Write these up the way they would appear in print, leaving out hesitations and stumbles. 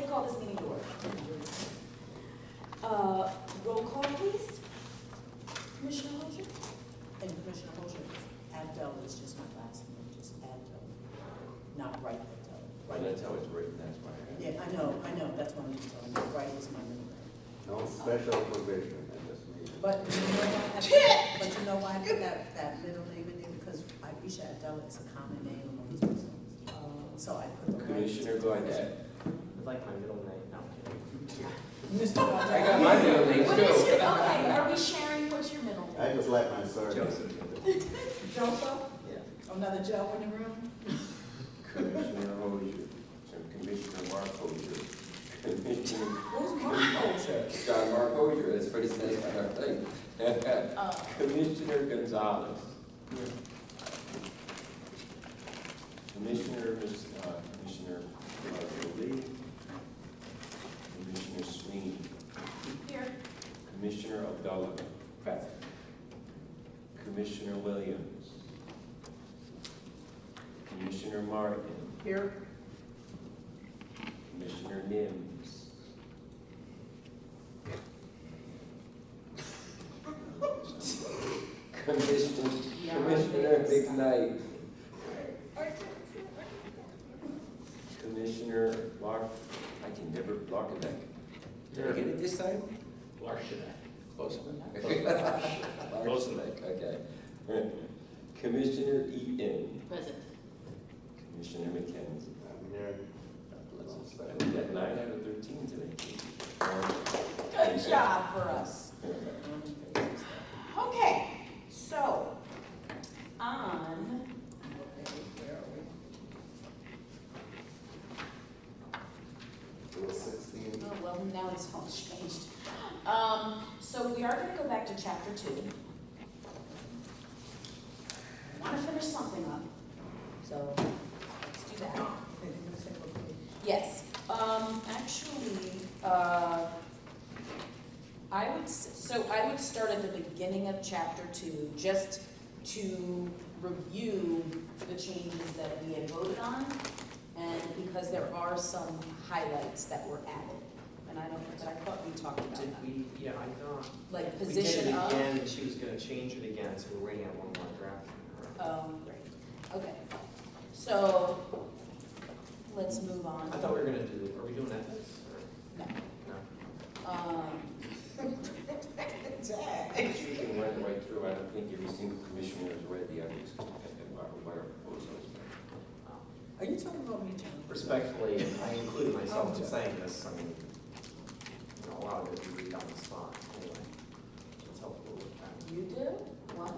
like to call this meeting to order. Roll call, please. Commissioner Hosier? And Commissioner Hosier, Abdel is just my last name, just Abdel, not Wright Abdel. Right, that's how it's written, that's why. Yeah, I know, that's what I'm just telling you, Wright is my middle name. No special provision in this meeting. But you know why I put that middle name in there, because Aisha Abdel is a common name among these Muslims. So I put the Wright. Commissioner Gardette. I like my middle name. No, I'm kidding. Mr. I Gardner. got my middle name What is your, too. okay, are we sharing, what's your middle I name? just like my surname. Joseph. Joseph? Yeah. Another Joe in the room? Commissioner Hosier. Commissioner Mark Hosier. Commissioner. Who's Mark Hosier? John Mark Hosier, that's for his name, I don't think. Commissioner Gonzalez. Commissioner Lee. Commissioner Sweeney. Here. Commissioner Abdullah. Present. Commissioner Williams. Commissioner Martin. Here. Commissioner Nims. Commissioner McKnight. Commissioner Lark, I can never block it back. Did I get it this time? Larshanek. Close enough. Close enough, okay. Commissioner Eaton. Present. Commissioner McKenzie. I'm here. We got 9 out of 13 today. Good job for us. Okay, so, on, It was 16. oh, well, now it's all changed. So we are gonna go back to chapter 2. I wanna finish something up, so let's do that. Yes, actually, I would start at the beginning of chapter 2, just to review the changes that we had voted on, and because there are some highlights that were added, and I don't, but I thought we talked about Did that. we, yeah, I thought. Like We did position it of. again, and she was gonna change it again, so we're waiting on one more draft. Great, okay, so, let's move on. I thought we were gonna do, are we doing ethics? No. No? You can run right through, I don't think every single commissioner has read the ethics and what our proposals. Are you talking about me, John? Respectfully, and I included myself in saying this, I mean, you know, a lot of it we read on the spot, anyway. Let's help a little with that. You do? What?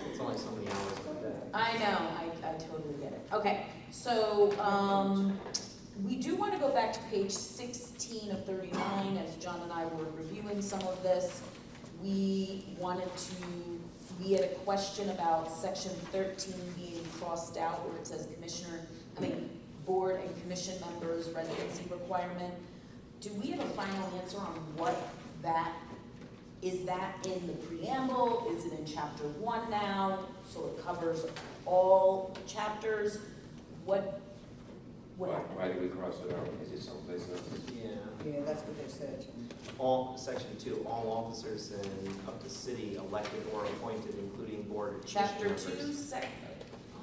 It's only so many hours in a day. I know, I totally get it. Okay, so, we do want to go back to page 16 of 39, as John and I were reviewing some of this. We had a question about section 13 being crossed out where it says board and commission members residency requirement. Do we have a final answer on what is that in the preamble? Is it in chapter 1 now? So it covers all chapters? What happened? Why do we cross it out? Is it someplace else? Yeah. Yeah, that's what they said. Section 2, all officers in up to city elected or appointed, including board and commission Chapter members. 2,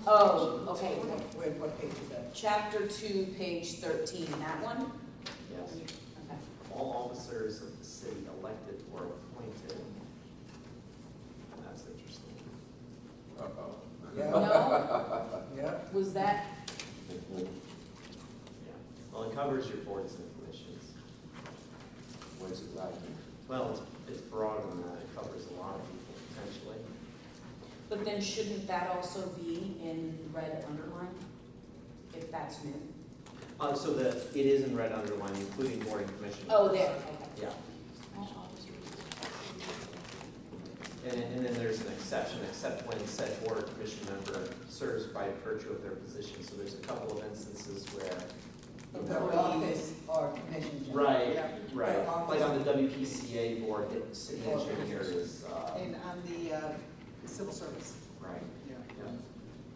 oh, okay. What page is that? Chapter 2, page 13, that one? Yes. Okay. All officers of the city elected or appointed. That's interesting. Uh-oh. No? Yeah. Was that, Yeah. Well, it covers your boards and commissions. What's it like? Well, it's broader than that. It covers a lot of people potentially. but then shouldn't that also be in red underline? If that's new? So it is in red underline, including board and commission. Oh, members. there, okay. Yeah. And then there's an exception, except when said board or commission member serves by virtue of their position. So there's a couple of instances where. The office or commission. Right, Yeah. right. The office. Like on the WPCA board, the city engineer is, And on the civil service. right. Yeah. Yeah.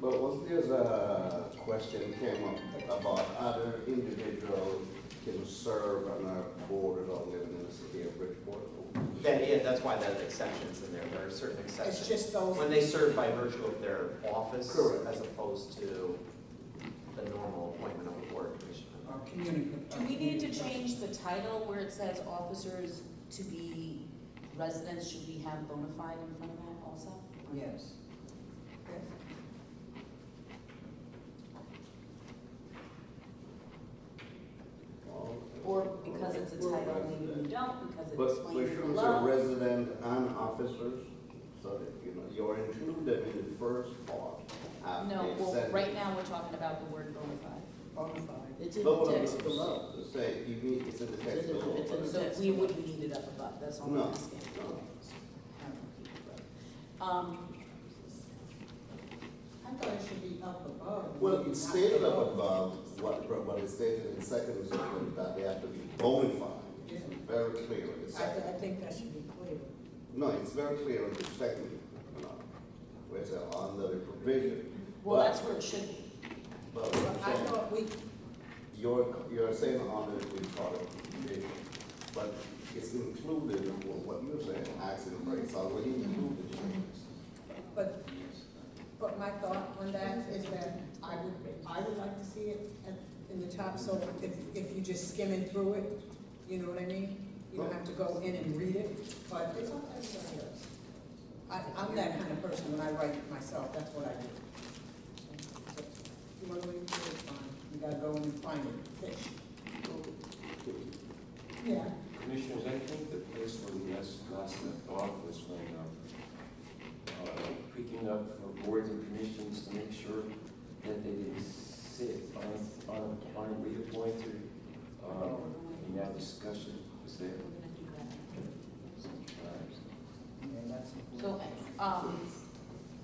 But was there's a question came up about other individuals can serve on our board or living in the city of Bridgeport. That's why that exception's in there. There are certain It's exceptions. just those. When they serve by virtue of their office, Correct. as opposed to the normal appointment of a board commissioner. Do we need to change the title where it says officers to be residents? Should we have bona fide in front of that also? Yes. Or because it's a title, maybe we don't, because it But we explains it should say below? resident and officers, so that, you're included in the first part. after No, the well, sentence. right now, we're talking about the word bona fide. Bonafide. It's in No, the no, text no, below. Say, you need, it's in the text It's in the- below. it's in the So text we below. wouldn't need it up above, that's all No, I'm asking. no. I thought it should be up above. Well, not it's stated below. up above, what is stated in second sentence, that they have to be bona fide. Yeah. Very clear in the second. I think that should be clear. No, it's very clear in the second, where it's under the provision. Well, But- that's where it should be. But But I thought we, you're saying under the part of provision, but it's included in what you're saying, accident rates, already included. but my thought on that is that I would like to see it in the top, so if you just skimming through it, you know what I mean? You don't have to go in and read it, but it's all everybody else. I'm that kind of person, when I write myself, that's what I do. So, if you want to read it, it's fine, you gotta go and find it, fish. Yeah. Commissioners, I think the place where we last left off was when, picking up for boards and commissions to make sure that they didn't sit on a reappointed, in that discussion was there. We're gonna do that. Yeah, that's So,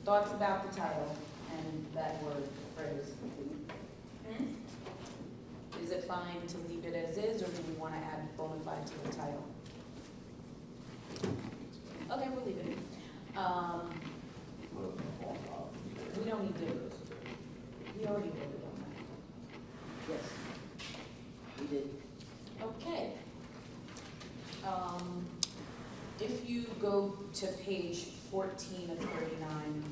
thoughts about the title and that word, phrase? Is it fine to leave it as is, or do we want to add bona fide to the title? Okay, we'll leave it. We don't need to, we already voted on that. Yes. We did. Okay. If you go to page 14 of 39,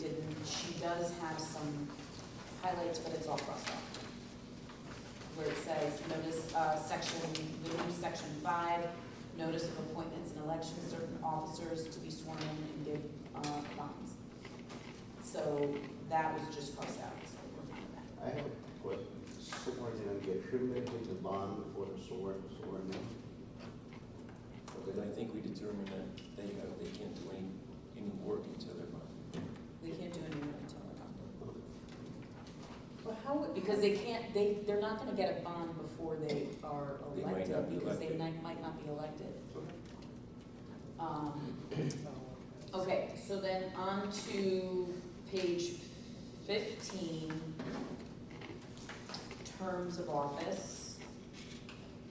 she does have some highlights, but it's all crossed off. Where it says, notice, the new section 5, notice of appointments and elections, certain officers to be sworn in and give, bonds. So that was just crossed out, so we're fine with that. I have a question. Sworn in, get cremated the bond before the sworn in. But I think we determined that they can't do any work until they're done. They can't do any work until they're done. Well, how would, Because they're not gonna get a bond before they are They might elected, not be because they elected. might not be elected. Okay, so then on to page 15, terms of office.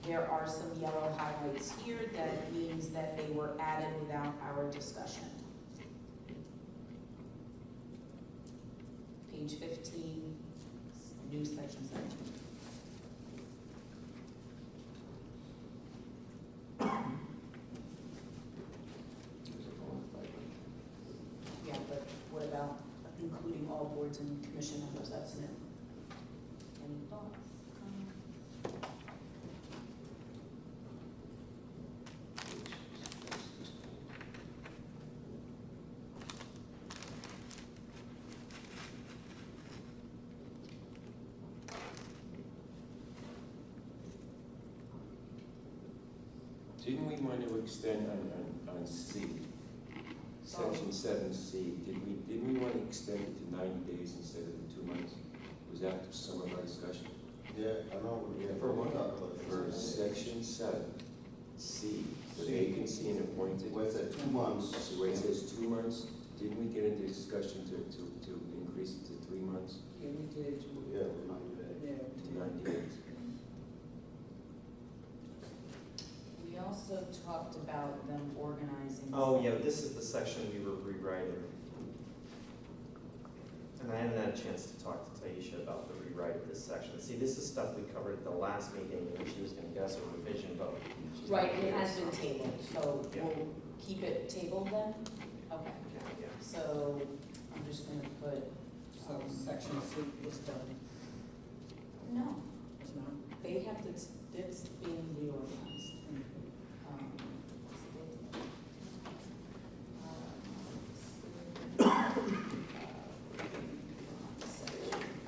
There are some yellow highlights here that means that they were added without our discussion. Page 15, new section 17. There's a bona fide. Yeah, but what about including all boards and commission members? That's new. Any thoughts? Comments? Didn't we want to extend on C, section 7C, didn't we want to extend it to 90 days instead of the 2 months? Was that some of our discussion? Yeah, I know, yeah. For what? For section 7C, the vacancy and appointed, Where it said 2 months. so where it says 2 months, didn't we get into discussion to increase it to 3 months, yeah, we did, Yeah, we're not there. yeah, to we 90 did. days? We also talked about them organizing. Oh, yeah, this is the section we were rewriting. And and I haven't had a chance to talk to Taisha about the rewrite of this section. See, this is stuff we covered at the last meeting, and she was gonna guess a revision, but she's not Right, it here, has so- been tabled, so Yeah. we'll keep it tabled then? Okay, Yeah. so I'm just gonna put, So section C is done, no, it's not? they have to, it's being reorganized.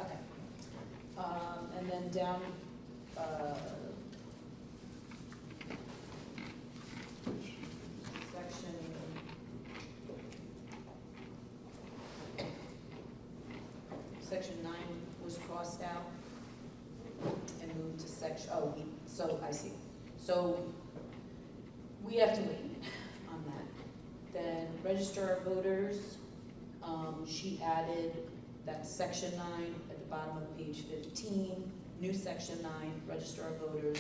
Okay. And then down, section. Section 9 was crossed out and moved to section, so I see. So we have to wait on that. Then register of voters, she added that section 9 at the bottom of page 15, new section 9, register of voters.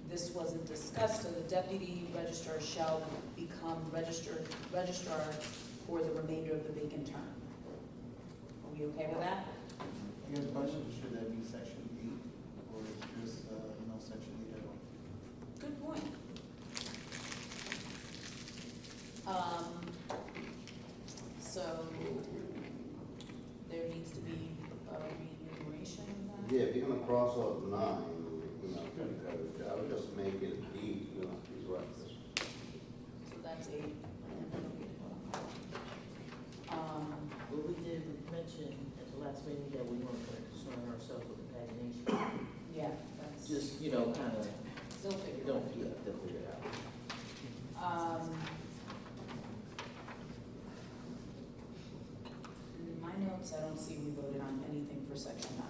This wasn't discussed, so the deputy registrar shall become registrar for the remainder of the vacant term. Are we okay with that? I got a question, should that be section 8, or is just, no section 8 at all? Good point. So there needs to be a remuneration of that? Yeah, if you're gonna cross out 9, I would just make it D, he's right. So that's 8. Well, we did mention at the last meeting that we weren't gonna concern ourselves with the pagination. Yeah, that's Just, you know, kind of, still figured. don't, yeah, they'll figure it out. In my notes, I don't see we voted on anything for section 9.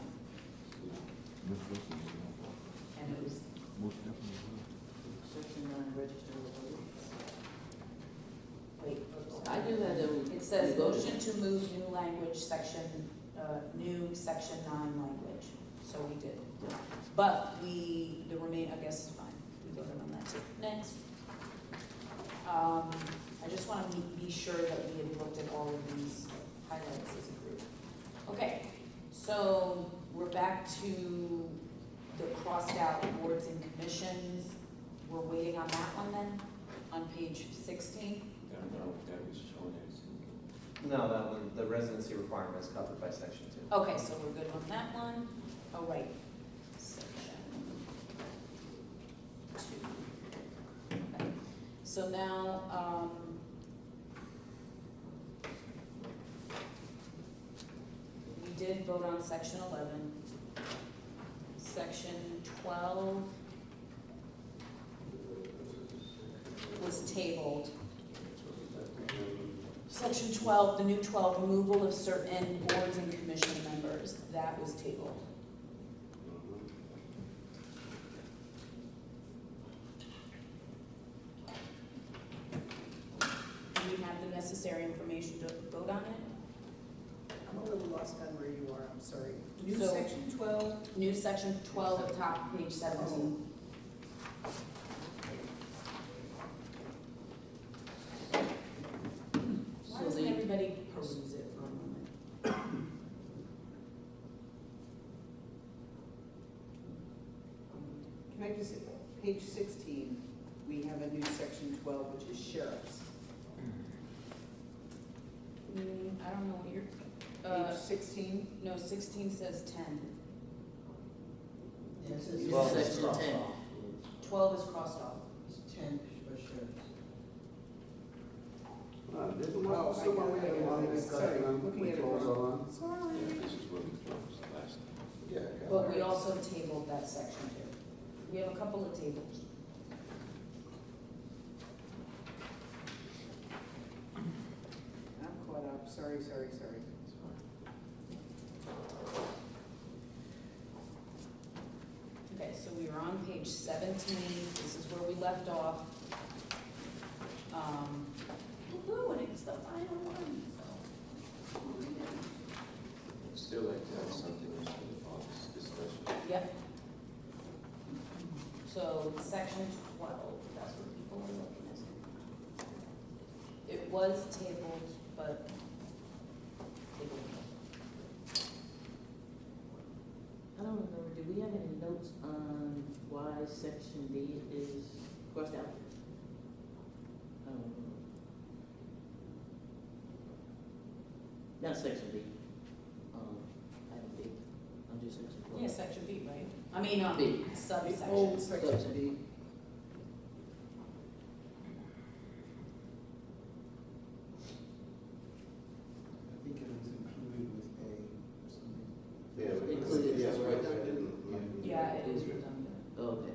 And it was, Section 9, register of voters. wait, I do have them. it says motion to move new language section, new section 9 language. So we did. But the remain, I guess, fine, we voted on that too. Next. I just want to be sure that we had looked at all of these highlights as a group. Okay, so we're back to the crossed out boards and commissions. We're waiting on that one then, on page 16. No, that was shown as. No, that one, the residency requirement is covered by section 2. Okay, so we're good on that one. Oh, right. Section 2. Okay. So now, we did vote on section 11. Section 12 was tabled. Section 12, the new 12, removal of certain boards and commission members, that was tabled. Do we have the necessary information to vote on it? I'm a little lost on where you are, I'm sorry. New So- section 12, New section 12 at top, page 17. Why So doesn't the- everybody peruse it for a moment? can I just, page 16, we have a new section 12, which is sheriffs. I don't know what you're, Page 16, no, 16 says 10. This is Well, it's section crossed 10. off. 12 is crossed off. It's 10 for sheriffs. There's Oh, one, I so got it, we I had a got long it. discussion Sorry, on looking at it controls wrong. on. sorry. Yeah, this is what we closed last time. Yeah. But we also tabled that section too. We have a couple of tables. I'm caught up, sorry. Okay, so we were on page 17, this is where we left off. Woo-hoo, and it's the final one, so. Still like to have something else for the office discussion. Yep. So section 12, that's what people are looking at. It was tabled, but tabled. I don't remember, do we have any notes on why section D is crossed out? I don't remember. Not section D, item B, under section 12. Yeah, section B, right? I mean, B. subsection. Old section Section. B. I think it was included with A or something. Yeah, but Included, yes, so right, it's- I didn't. Yeah, it is redundant. Okay.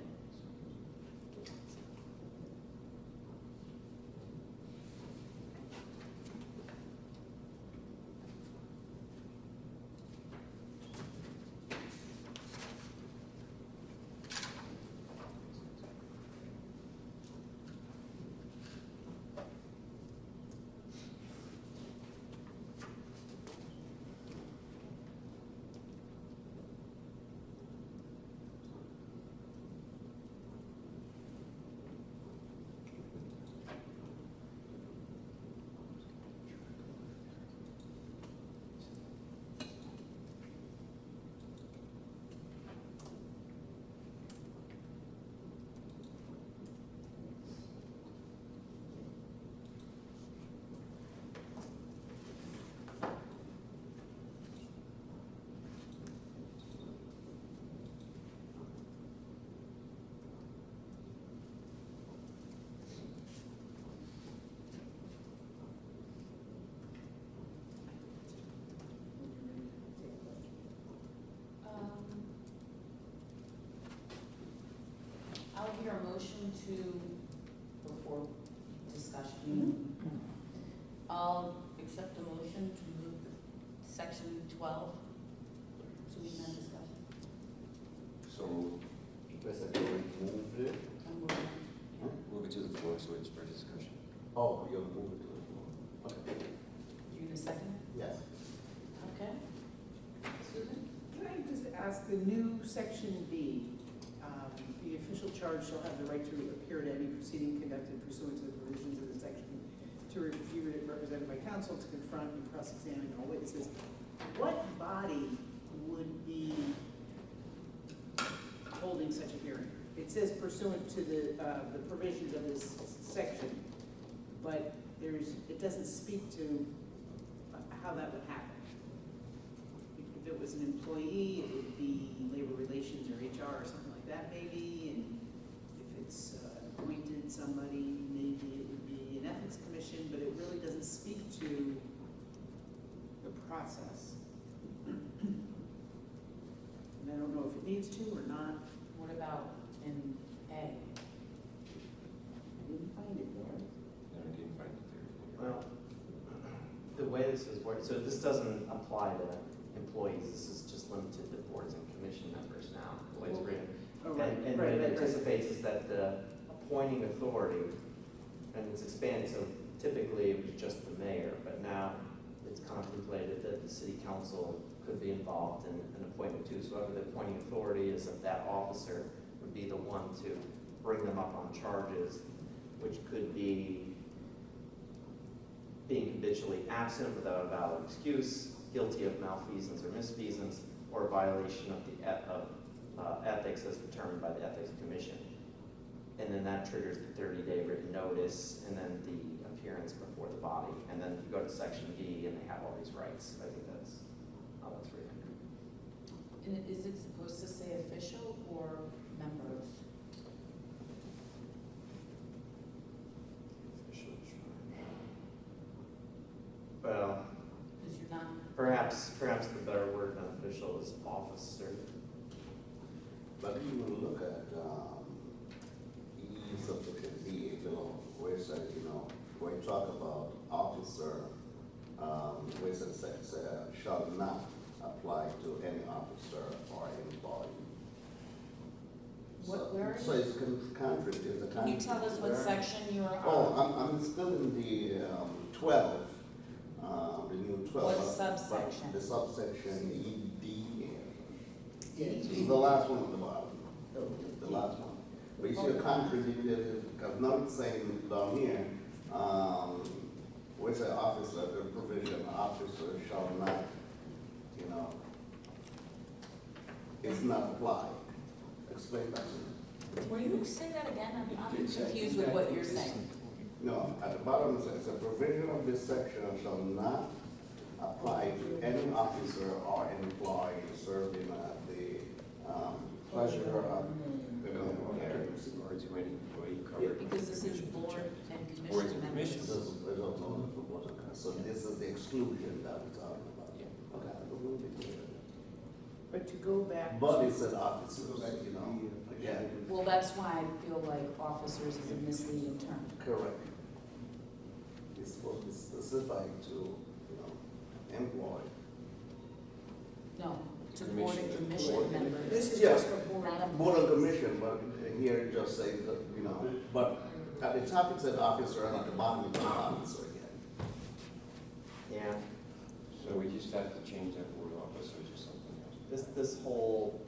I'll hear a motion to, before discussion. I'll accept the motion to move section 12 to we can discussion. So Wait a second, we moved it? I'm moving. move it to the floor so it's for discussion. Oh, you're moving to the floor. Okay. You in a second? Yes. Okay. Susan? Can I just ask, the new section B, the official charge shall have the right to appear at any proceeding conducted pursuant to the provisions of the section, to review it represented by counsel, to confront and cross-examine all witnesses. What body would be holding such a hearing? It says pursuant to the provisions of this section, but it doesn't speak to how that would happen. If it was an employee, it would be labor relations or HR or something like that maybe, and if it's appointed somebody, maybe it would be an ethics commission, but it really doesn't speak to the process. And I don't know if it needs to or not. What about in A? I didn't find it there. No, I didn't find it there. Well, the way this is worked, so this doesn't apply to employees, this is just limited to boards and commission members now, the way it's written. Oh, right, And what it anticipates is that the appointing authority, and it's expanded, so typically it was just the mayor, but now it's contemplated that the city council could be involved in an appointment too. So whoever the appointing authority is of that officer would be the one to bring them up on charges, which could be being habitually absent without a valid excuse, guilty of malfeasance or misfeasance, or violation of the ethics as determined by the Ethics Commission. And then that triggers the 30-day written notice, and then the appearance before the body. And then you go to section D, and they have all these rights. I think that's how that's written. And is it supposed to say official or members? Well, Because you're not, perhaps the better word than official is officer. But you will look at, E subsection B, where it says, where you talk about officer, where it says, shall not apply to any officer or employee. Where are So you? it's contrary, it's a Can contrary. you tell us what section you're on? Oh, I'm still in the 12, the new 12. What but subsection? The subsection E, D, D. the last one at the bottom, Oh, the last one. But you see a contrary, because now it's saying down here, we say officer, the provision, officer shall not, you know, it's not applied. Explain that to me. Will you say that again? I'm confused with what you're saying. No, at the bottom it says, a provision of this section shall not apply to any officer or employee serving at the pleasure of the mayor. Or to any employee covered. Because this is board and Boards commission and members. commissions. So this is the exclusion that we're talking about. Yeah. Okay, I will be clear. But to go back. But it's an officer, you know, again, Well, that's why I feel like officers is a misleading term. correct. It's supposed to be specified to, you know, employee. No, to board and Commission. commission Board. members. This is Yeah. just for board. Not a- Board of commission, but here it just says that, you know, but at the top it said officer and at the bottom it said officer again. Yeah, So we just have to change that word officers or something else. this whole,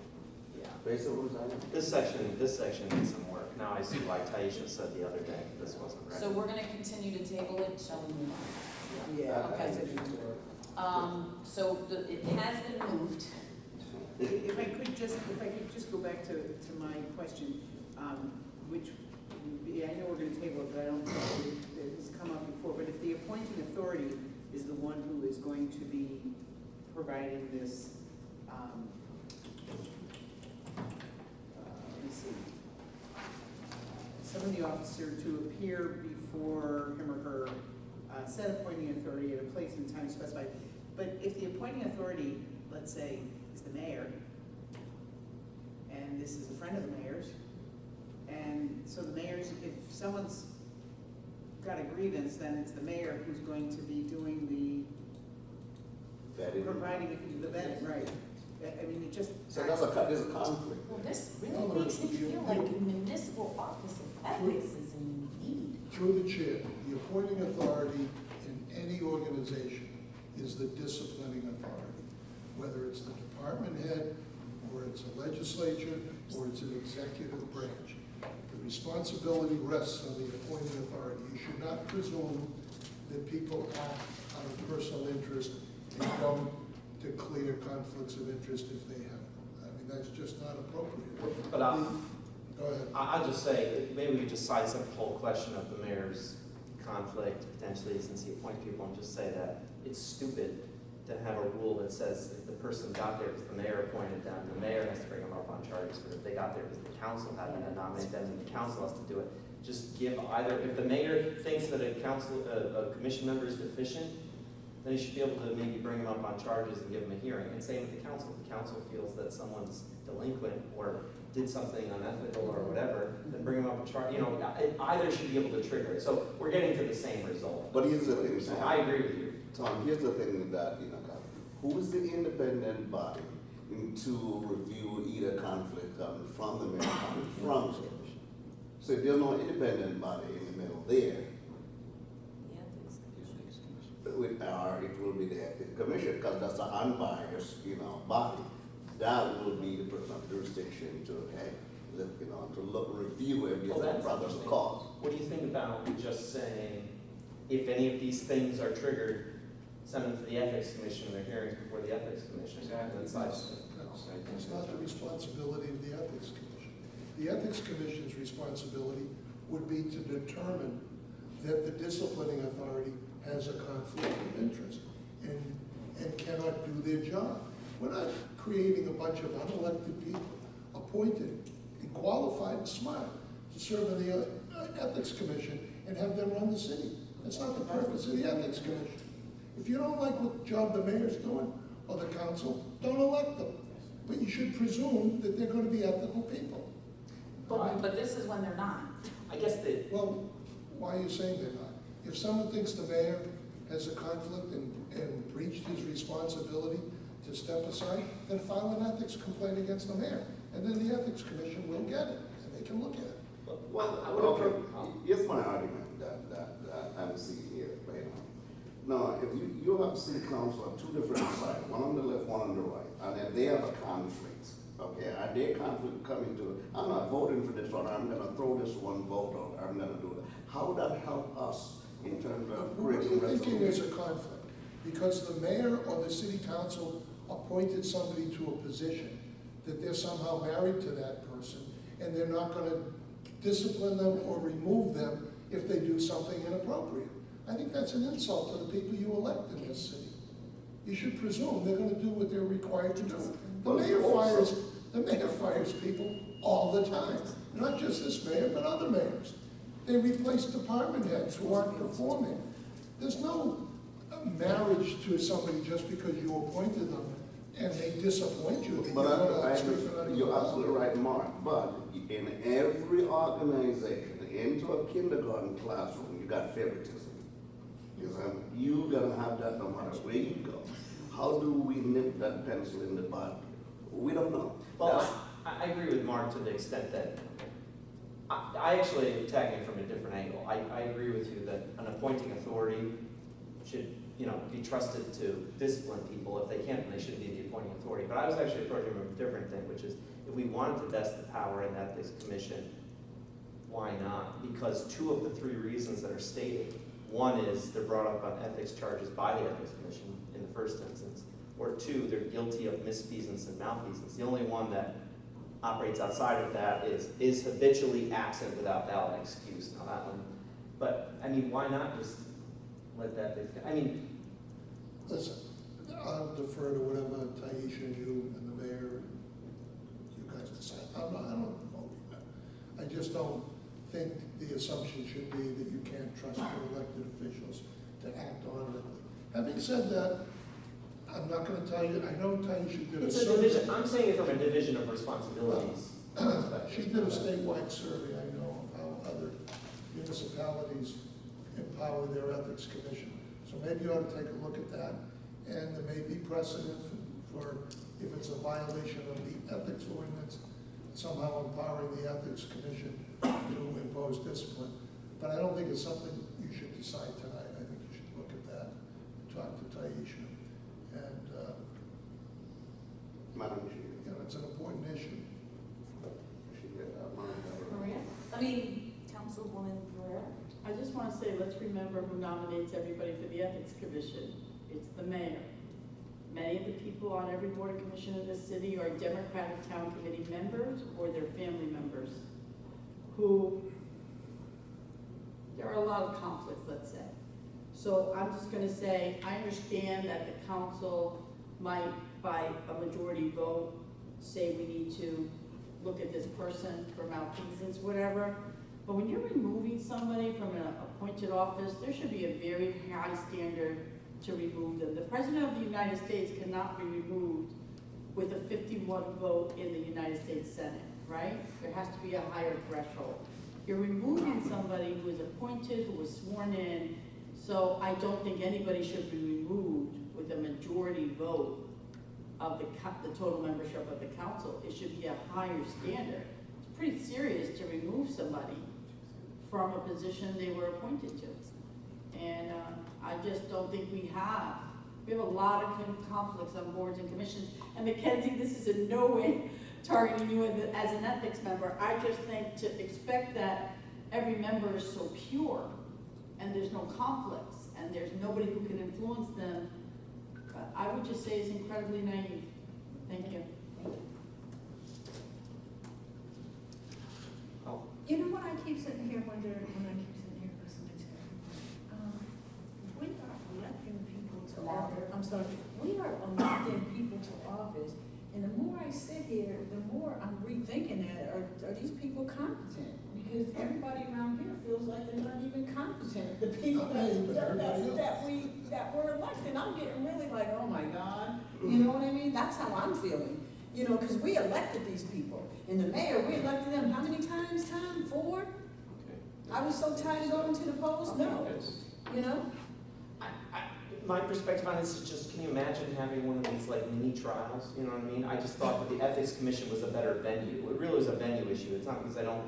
yeah, Based on what I'm saying? this section needs some work. Now I see why Taisha said the other day this wasn't right. So we're gonna continue to table it, shall we move on? Yeah. Okay. So it has been moved. If I could just go back to my question, which, I know we're gonna table it, but I don't think it has come up before, but if the appointing authority is the one who is going to be providing this, let me see, some of the officer to appear before him or her, said appointing authority at a place and time specified. But if the appointing authority, let's say, is the mayor, and this is a friend of the mayor's, and so the mayor's, if someone's got a grievance, then it's the mayor who's going to be doing Vetting. providing the vetting, right? I mean, it just. So there's a conflict. Well, this really makes me feel like municipal office of ethics is in need. Through the chair, the appointing authority in any organization is the disciplining authority, whether it's the department head, or it's a legislature, or it's an executive branch. The responsibility rests on the appointing authority. You should not presume that people act out of personal interest and don't declare conflicts of interest if they have them. I mean, that's just not appropriate. But Go ahead. I'll just say, that maybe we could just sidestep the whole question of the mayor's conflict potentially, since he appoints people, and just say that it's stupid to have a rule that says if the person got there because the mayor appointed them, the mayor has to bring them up on charges, but if they got there because the council happened to nominate them, then the council has to do it. Just give either, if the mayor thinks that a commission member is deficient, then he should be able to maybe bring them up on charges and give them a hearing. And same with the council. If the council feels that someone's delinquent or did something unethical or whatever, then bring them up on charge. You know, either should be able to trigger it. So we're getting to the same result. But here's the thing, Tom. I agree with you. Tom, here's the thing with that, you know, who is the independent body to review either conflict coming from the mayor, coming from the commission? So if there's no independent body in the middle there, it will be the ethics commission, because that's the unbiased, you know, body. That will be the person of jurisdiction to, hey, look, you know, to look, review every Well, that's brother's interesting. cause. What do you think about just saying, if any of these things are triggered, send them to the ethics commission, their hearings before the ethics commission? Exactly. And then It's not the responsibility of the Ethics Commission. The Ethics Commission's responsibility would be to determine that the disciplining authority has a conflict of interest and cannot do their job. We're not creating a bunch of unelected people, appointed and qualified and smart to serve on the Ethics Commission and have them run the city. That's not the purpose of the Ethics Commission. If you don't like what job the mayor's doing or the council, don't elect them. But you should presume that they're going to be ethical people. But this is when they're not. I guess that, Well, why are you saying they're not? If someone thinks the mayor has a conflict and breached his responsibility to step aside, then file an ethics complaint against the mayor. And then the Ethics Commission will get it, and they can look at it. Well, I would okay, approve. here's my argument that I'm seeing here, right now. Now, if you have city council on two different sides, one on the left, one on the right, and then they have a conflict, okay? Are they conflict coming to, I'm not voting for this one, I'm gonna throw this one vote out, I'm gonna do that. How would that help us in terms of What are creating you thinking there's resolution. a conflict? Because the mayor or the city council appointed somebody to a position, that they're somehow married to that person, and they're not gonna discipline them or remove them if they do something inappropriate. I think that's an insult to the people you elect in this city. You should presume they're gonna do what they're required to do. The mayor fires people all the time, not just this mayor, but other mayors. They replace department heads who aren't performing. There's no marriage to somebody just because you appointed them and they disappoint you. that But you're gonna sweep it under the you're rug. absolutely right, Mark, but in every organization, into a kindergarten classroom, you got favoritism. You're gonna have that no matter where you go. How do we nip that pencil in the bud? We don't know. Well, I agree with Mark to the extent that, I actually attack it from a different angle. I agree with you that an appointing authority should, be trusted to discipline people. If they can't, then they shouldn't be the appointing authority. But I was actually approaching from a different thing, which is, if we wanted to vest the power in the Ethics Commission, why not? Because two of the three reasons that are stated, one is they're brought up on ethics charges by the Ethics Commission in the first instance, or two, they're guilty of misfeasance and malfeasance. The only one that operates outside of that is habitually absent without valid excuse. Now that one, but why not just let that be? Listen, I'll defer to whatever Taisha and you and the mayor, you guys decide. I don't vote for that. I just don't think the assumption should be that you can't trust your elected officials to act honorably. Having said that, I'm not gonna tell you, I know Taisha did a It's a survey. division, I'm saying it from a division of responsibilities. She did a statewide survey, I know, of how other municipalities empower their ethics commission. So maybe you ought to take a look at that, and there may be precedent for, if it's a violation of the ethics ordinance, somehow empowering the ethics commission to impose discipline. But I don't think it's something you should decide tonight. I think you should look at that, talk to Taisha, and, Madam Chair. it's an important issue. Maria? Councilwoman Pereira? I just want to say, let's remember who nominates everybody for the Ethics Commission. It's the mayor. Many of the people on every board or commission in this city are Democratic Town Committee members or their family members who, there are a lot of conflicts, let's say. So I'm just going to say, I understand that the council might, by a majority vote, say we need to look at this person for malfeasance, whatever. But when you're removing somebody from an appointed office, there should be a very high standard to remove them. The President of the United States cannot be removed with a 51 vote in the United States Senate, right? There has to be a higher threshold. You're removing somebody who is appointed, who was sworn in, so I don't think anybody should be removed with a majority vote of the total membership of the council. It should be a higher standard. It's pretty serious to remove somebody from a position they were appointed to. And I just don't think we have a lot of conflicts on boards and commissions. And Mackenzie, this is in no way targeting you as an ethics member. I just think to expect that every member is so pure and there's no conflicts and there's nobody who can influence them, I would just say it's incredibly naive. Thank you. You know what I keep sitting here wondering, when I keep sitting here listening to everyone? We are electing people to office. I'm sorry, we are electing people to office, and the more I sit here, the more I'm rethinking that, are these people competent? Because everybody around here feels like they're not even competent. The people that were elected, I'm getting really like, oh my God, you know what I mean? That's how I'm feeling. Because we elected these people. And the mayor, we elected them how many times, Tom? 4? Okay. I was so tired of going to the polls. No. My perspective on this is just, can you imagine having one of these like mini trials? You know what I mean? I just thought that the Ethics Commission was a better venue. It really was a venue issue. It's not because I don't,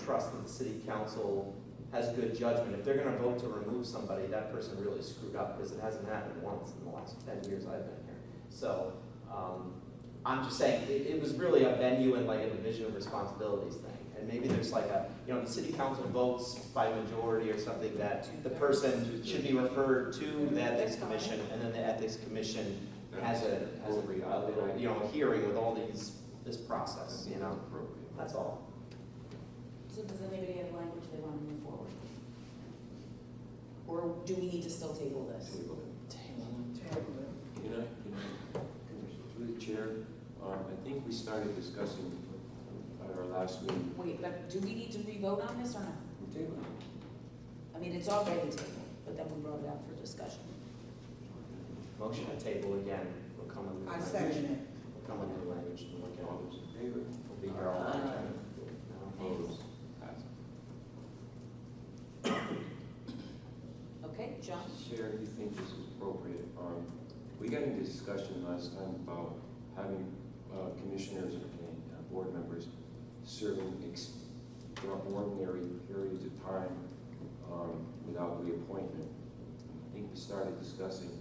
trust that the city council has good judgment. If they're gonna vote to remove somebody, that person really screwed up because it hasn't happened once in the last 10 years I've been here. So, I'm just saying, it was really a venue and like a division of responsibilities thing. and maybe there's like a, you know, the city council votes by majority or something that the person should be referred to the ethics commission, and then the ethics commission has a little, you know, a hearing with all this process, you know, that's all. So does anybody have language they want to move forward? Or do we need to still table this? Table it. Table it. You know, through the chair, I think we started discussing at our last meeting. Wait, but do we need to re-vote on this or not? We tabled it. I mean, it's already tabled, but then we brought it out for discussion. Motion to table again, we'll come with new I language. second it. We'll come with new language to look All at. those in favor? We'll be here all night. Opposed? Passed. Okay, John? Chair, do you think this is appropriate? We got into discussion last time about having commissioners and board members serving extraordinary periods of time without reappointment. I think we started discussing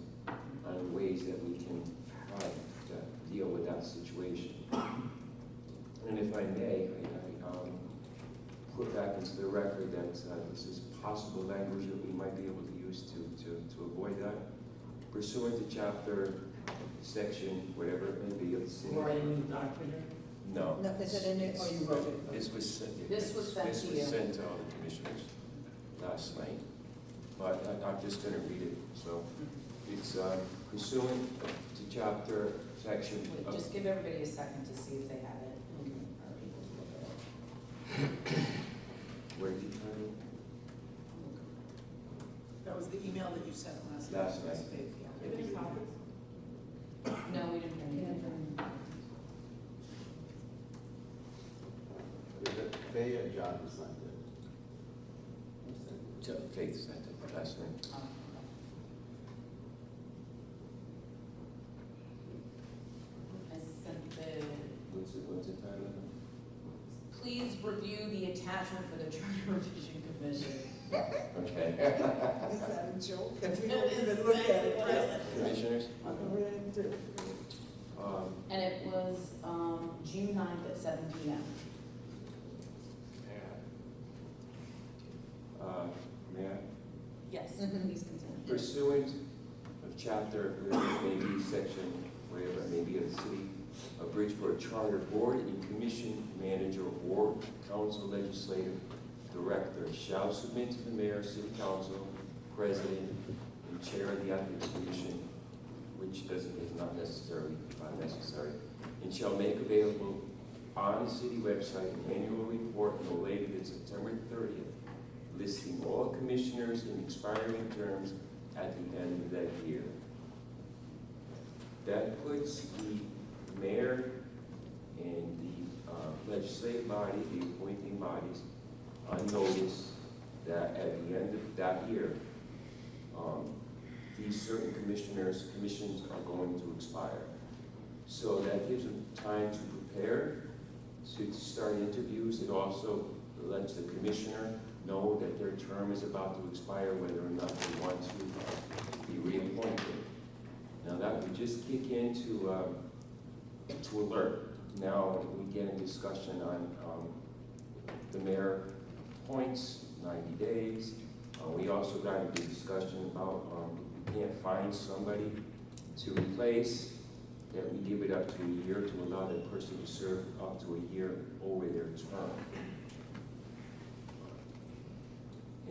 on ways that we can try to deal with that situation. And if I may, I put back into the record that this is possible language that we might be able to use to avoid that. Pursuant to chapter, section, whatever it may be of the city. in the document? No. No, is it in there, or you wrote it? This was sent. This was sent to you. This was sent to all the commissioners last night, but I'm just gonna read it, so. It's pursuant to chapter, section. Wait, of- just give everybody a second to see if they have it. and are able to look at it. Where did you find it? That was the email that you sent last night. Last night. No, we didn't bring it. Is it Faye or John who signed it? Faith sent it last night. I sent the, What's the title? please review the attachment for the Charter Revision Commission. Okay. Is that a joke? If we don't even look at it, right? Commissioners? I can read it too. And it was, June 9th at 7 PM. May I? Yes, Mhm. please continue. Pursuant of chapter, maybe section, whatever it may be, of the city of Bridgeport Charter, board and commission manager or council legislative director shall submit to the mayor, city council, president, and chair of the ethics commission, which is not necessarily necessary, and shall make available on the city website an annual report no later than September 30th, listing all commissioners and expiring terms at the end of that year. That puts the mayor and the legislative body, the appointing bodies, on notice that at the end of that year, these certain commissions are going to expire. So that gives them time to prepare, to start interviews. It also lets the commissioner know that their term is about to expire, whether or not they want to be reappointed. Now that would just kick into to alert. Now we get a discussion on the mayor appoints 90 days. We also got into discussion about we can't find somebody to replace, that we give it up to a year to allow that person to serve up to a year over their term.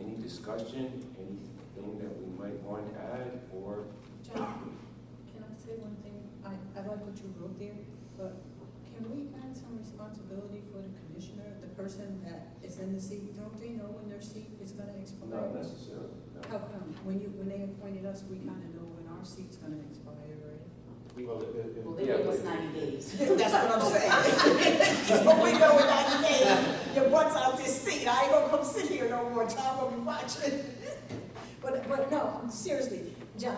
Any discussion, anything that we might want to add, or? John, can I say one thing? I like what you wrote there, but can we add some responsibility for the commissioner, the person that is in the seat? Don't they know when their seat is gonna expire? Not necessarily, no. How come? When they appointed us, we kinda know when our seat's gonna expire, right? Well, Well, they gave us 90 days. That's what I'm saying. So we know when I say, your butt's out this seat, I ain't gonna come sit here no more, Tom will be watching. But no, seriously, John,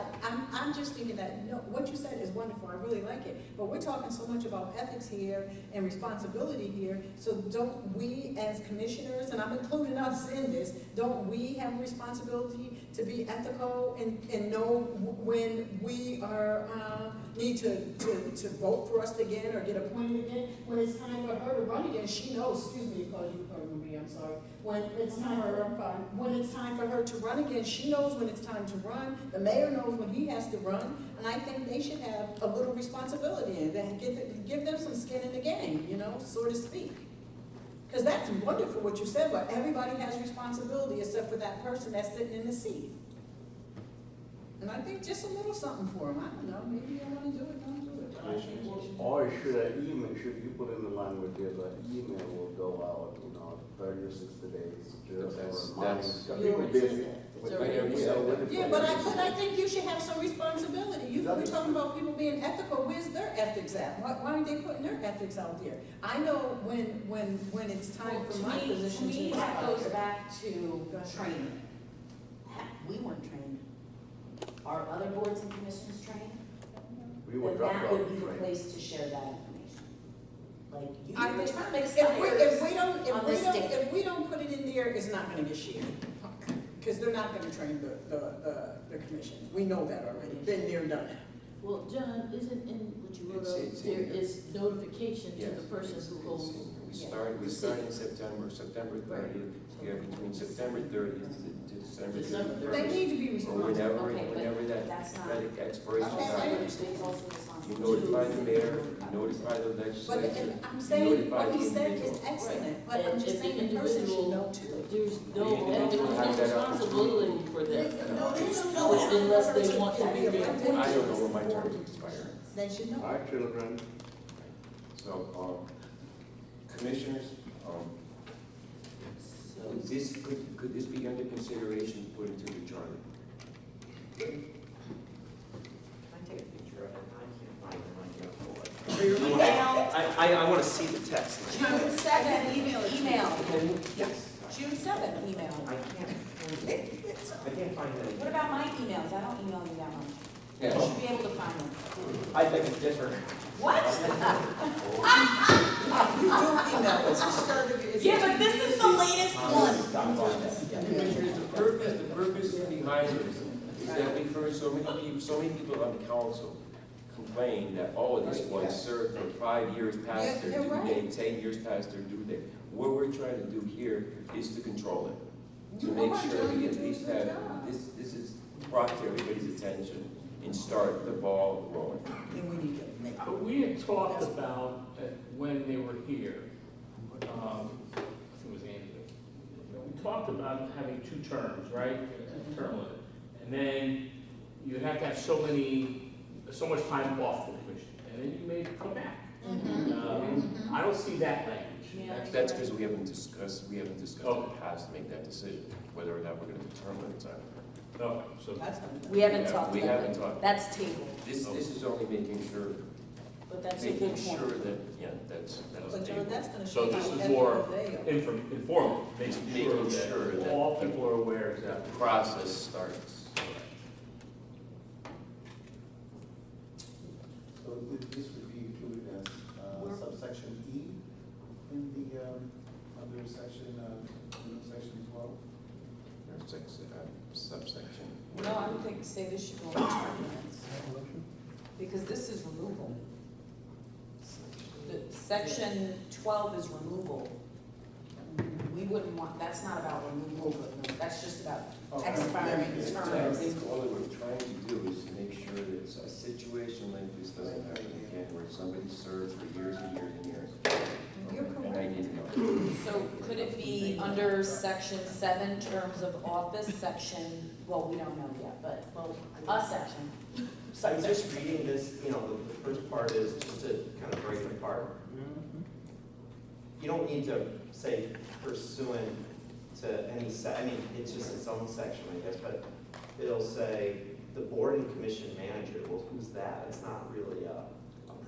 I'm just thinking that, no, what you said is wonderful, I really like it, but we're talking so much about ethics here and responsibility here, so don't we as commissioners, and I'm including us in this, don't we have a responsibility to be ethical and know when we are, need to vote for us again or get appointed again. When it's time for her to run again, she knows, excuse me, because you called me, I'm sorry. When it's time for her to run again, she knows when it's time to run. The mayor knows when he has to run. And I think they should have a little responsibility and then give them some skin in the game, you know, so to speak. Because that's wonderful what you said, but everybody has responsibility except for that person that's sitting in the seat. And I think just a little something for them. I don't know, maybe they want to do it, don't do it. But I think we should- Or should an email, should you put in the language there, that email will go out, 30 or 60 days, just That's- to remind. that's- People You already said busy. that. It's But I already- already said that. Yeah, but I think you should have some responsibility. We're talking about people being ethical, where's their ethics at? Why aren't they putting their ethics out there? I know when it's time for my position To to me, that expire. goes back to training. Heck, we weren't trained. Are other boards and commissions trained? We would Then drop that out would be the the train. place to share that information. Like, I your think term If expires we on this date. if we don't put it in there, it's not gonna get shared. Because they're not gonna train the commissions. We know that already. Been there, done that. Well, John, isn't in what you wrote It's- up, it's in there here. is notification to Yes, the person it's- who it's holds. in- We yeah, start the seat. in September 30th, yeah, between September 30th to December December 31st. They need to be Or responsible. whenever, Okay, but whenever that's not- that expiration Okay. happens. State's also You responsible. notify the mayor, you notify the But legislature. I'm saying, notify what he the said is individual. excellent, but And I'm just if saying the the person should individual- know too. There's The individual no has that responsibility for them. No, Unless they want to be there. I don't know when my term expires. They should know. All right, children, So, commissioners, could this be under consideration, put into the charter? Can I take a picture of it? I can't find it on For your email, I want to see the text. June 7th, email. Yes. June 7th, email. I can't find it. What about my emails? I don't email you that much. You Yeah. should be able to find them. I beg to differ. What? You do email us, you started it. Yeah, but this is the latest one. Commissioners, the purpose behind this is that we've heard so many people on the council complain that, oh, this one served for 5 years past Yeah, their you're due right. date, 10 years past their due date. What we're trying to do here is to control it, to You make are, sure John, we you're at doing least a good have, job. this is brought to everybody's attention and start the ball rolling. And we need to make. We had talked about, when they were here, I think it was Andrew, we talked about having 2 terms, right? Term limit. And then you have to have so much time off the commission, and then you may come back. I don't see that language. Yeah. That's because we haven't discussed in Okay. the past to make that decision, whether or not we're gonna determine the time. Okay, so, That's not. We haven't talked We about haven't it. talked. That's tabled, This is only making sure, but that's a making good sure point. that, yeah, that's But John, tabled. that's gonna So show this how is more ethical they are. informative, making Making sure that that- all people are aware The exactly. process starts. So this would be included as subsection E in the, under section 12? Subsection. No, I would think, say this should go in term limits, because this is removal. The section 12 is removal. We wouldn't want, that's not about removal, but that's just about expiring I terms. think all that we're trying to do is to make sure that a situation like this doesn't happen again, where somebody serves for years and years and years. You're And I correct. didn't know. So could it be under section 7, terms of office, section, well, we don't know yet, but, a section. I'm just reading this, the first part is just to kind of break it apart. You don't need to say pursuant to any it's just its own section, I guess, but it'll say the board and commission manager. Well, who's that? It's not really a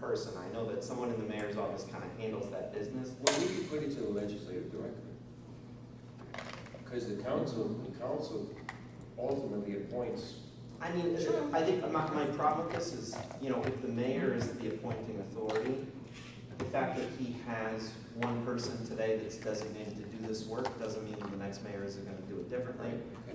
person. I know that someone in the mayor's office kind of handles that business. Well, we could put it to the legislative director. Because the council ultimately appoints. I mean, I think my problem with this is, if the mayor is the appointing authority, the fact that he has one person today that's designated to do this work doesn't mean the next mayor isn't gonna do it differently,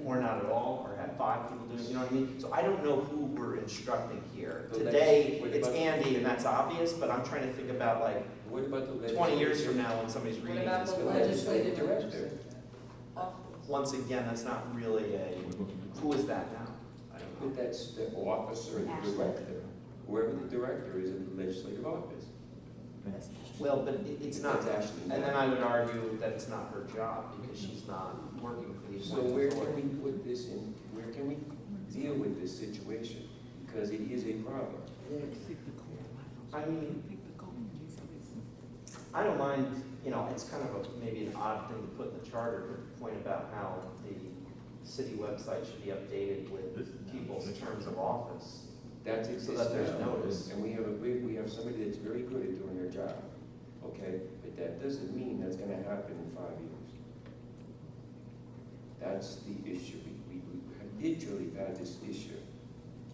or not at all, or have 5 people doing it, you know what I mean? So I don't know who we're instructing here. The Today, what it's about- Andy, and that's obvious, but I'm trying to think about like What about the 20 years legislature? from now when somebody's What reading about this. the going, legislative director? Once again, that's not really a, who is that now? I don't know. But that's the officer, the Actually. director, whoever the director is in the legislative office. Well, but it's not, That's actually. and then I would argue that it's not her job because she's not working for the So appointed where can authority. we put this in, where can we deal with this situation? Because it is a problem. I mean, I don't mind, you know, it's kind of maybe an odd thing to put in the charter, but the point about how the city website should be updated with people's terms of office. That's So exists that there's now. notice. And we have somebody that's very good at doing their job, okay? But that doesn't mean that's gonna happen in 5 years. That's the issue. We literally had this issue.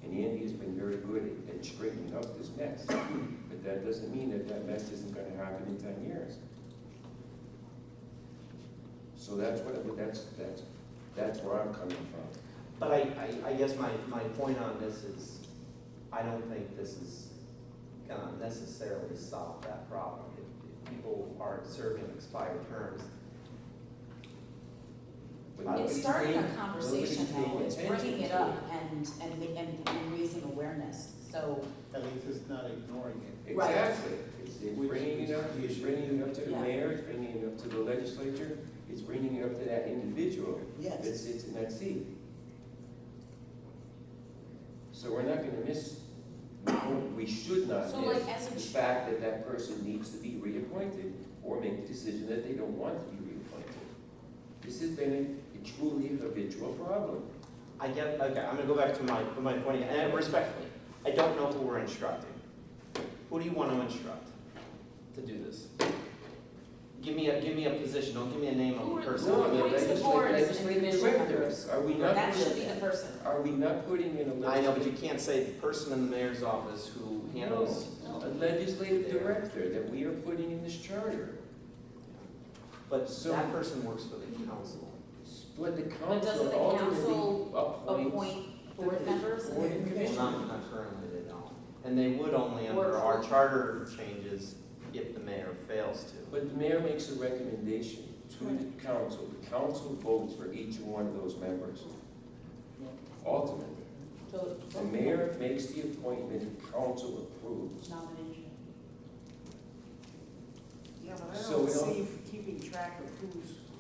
And Andy has been very good at straightening up this mess. But that doesn't mean that that mess isn't gonna happen in 10 years. So that's where I'm coming from. But I guess my point on this is, I don't think this is gonna necessarily solve that problem. If people are serving expired terms, But It's nobody's starting a paying- conversation nobody's paying though, it's attention bringing it to up and raising awareness, so. At least it's not ignoring it. Right. Exactly. It's bringing it up, it's bringing it up to the Yeah. mayor, it's bringing it up to the legislature, it's bringing it up to that individual that Yes. sits in that seat. So we're not gonna miss, we should not So miss like as a the fact that that person needs to be reappointed or make a decision that they don't want to be reappointed. This has been a truly habitual problem. I get, okay, I'm gonna go back to my point again, and respectfully, I don't know who we're instructing. Who do you want to instruct to do this? Give me a position, don't give me a name of a person. Who No, the appoints the boards and legislative division director. members? Are we not, That should be the person. are we not putting in a I know, but legislative? you can't say the person in the mayor's office who handles. A legislative director that we are putting in this charter. But So- that person works for the council. But the But doesn't council the ultimately council appoints. appoint board members? Board and Well, commission. not currently, they don't. And they would only Or- under our charter changes if the mayor fails to. But the mayor makes a recommendation to the council. The council votes for each one of those members. Ultimately, So, the mayor makes the appointment, the council approves. nomination. Yeah, but I So don't we don't- see keeping track of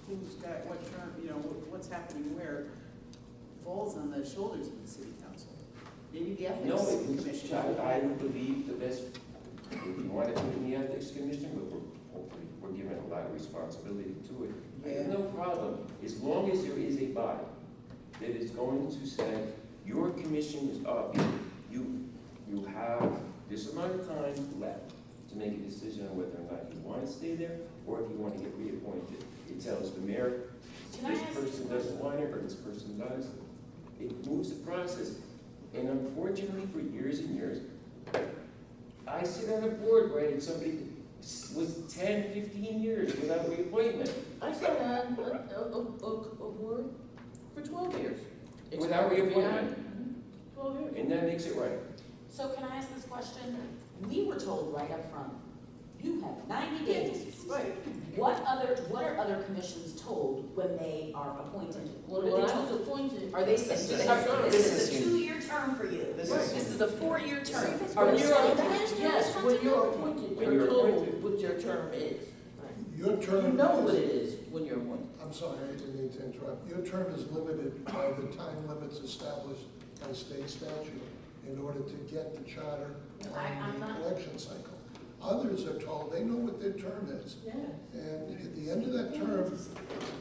who's got what term, you know, what's happening where falls on the shoulders of the city council. Maybe the No, ethics it was, commission. I would believe the best, if you want to put in the ethics commission, but hopefully, we're given a lot of responsibility to it. I have no problem, as long as there is a body that is going to say, your commission is up, you have this amount of time left to make a decision on whether or not you want to stay there, or if you want to get reappointed. It tells the mayor, Can I this ask person doesn't want it, or this person does. It moves the process. And unfortunately, for years and years, I sit on a board where somebody was 10, 15 years without reappointment. I sat on a board for 12 years. Without reappointment. 12 years. And that makes it right. So can I ask this question? We were told right up front, you have 90 days. Right. What are other commissions told when they are appointed? Well, What when are they I was told? appointed. Are they saying, This this is- is a 2-year term for you? This This is- is a 4-year term. When Are we you're, saying that? yes, when you're appointed, When you're you're told appointed. what your term is. Your You term know what is, it is when you're appointed. I'm sorry, I didn't mean to interrupt. Your term is limited by the time limits established by state statute in order to get the charter I'm on the not- election cycle. Others are told they know what their term is. Yeah. And at the end of that term,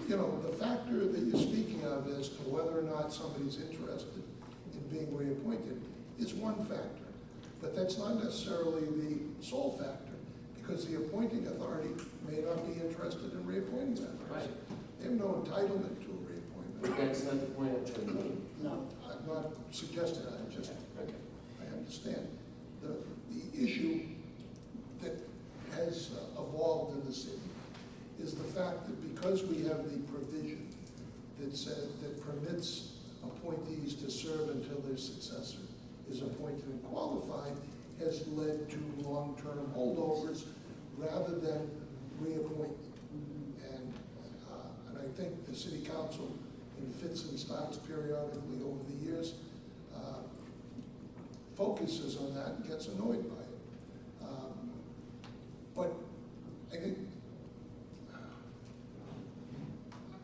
you know, the factor that you're speaking of as to whether or not somebody's interested in being reappointed is one factor. But that's not necessarily the sole factor, because the appointing authority may not be interested in reappointing that person. They have no entitlement to a But reappointment. that's not the point I'm trying to make. No, I'm not suggesting that, I Okay. understand. The issue that has evolved in the city is the fact that because we have the provision that says, that permits appointees to serve until their successor is appointed and qualified, has led to long-term holdovers rather than reappointment. And I think the city council, in fits and starts periodically over the years, focuses on that and gets annoyed by it. But I think,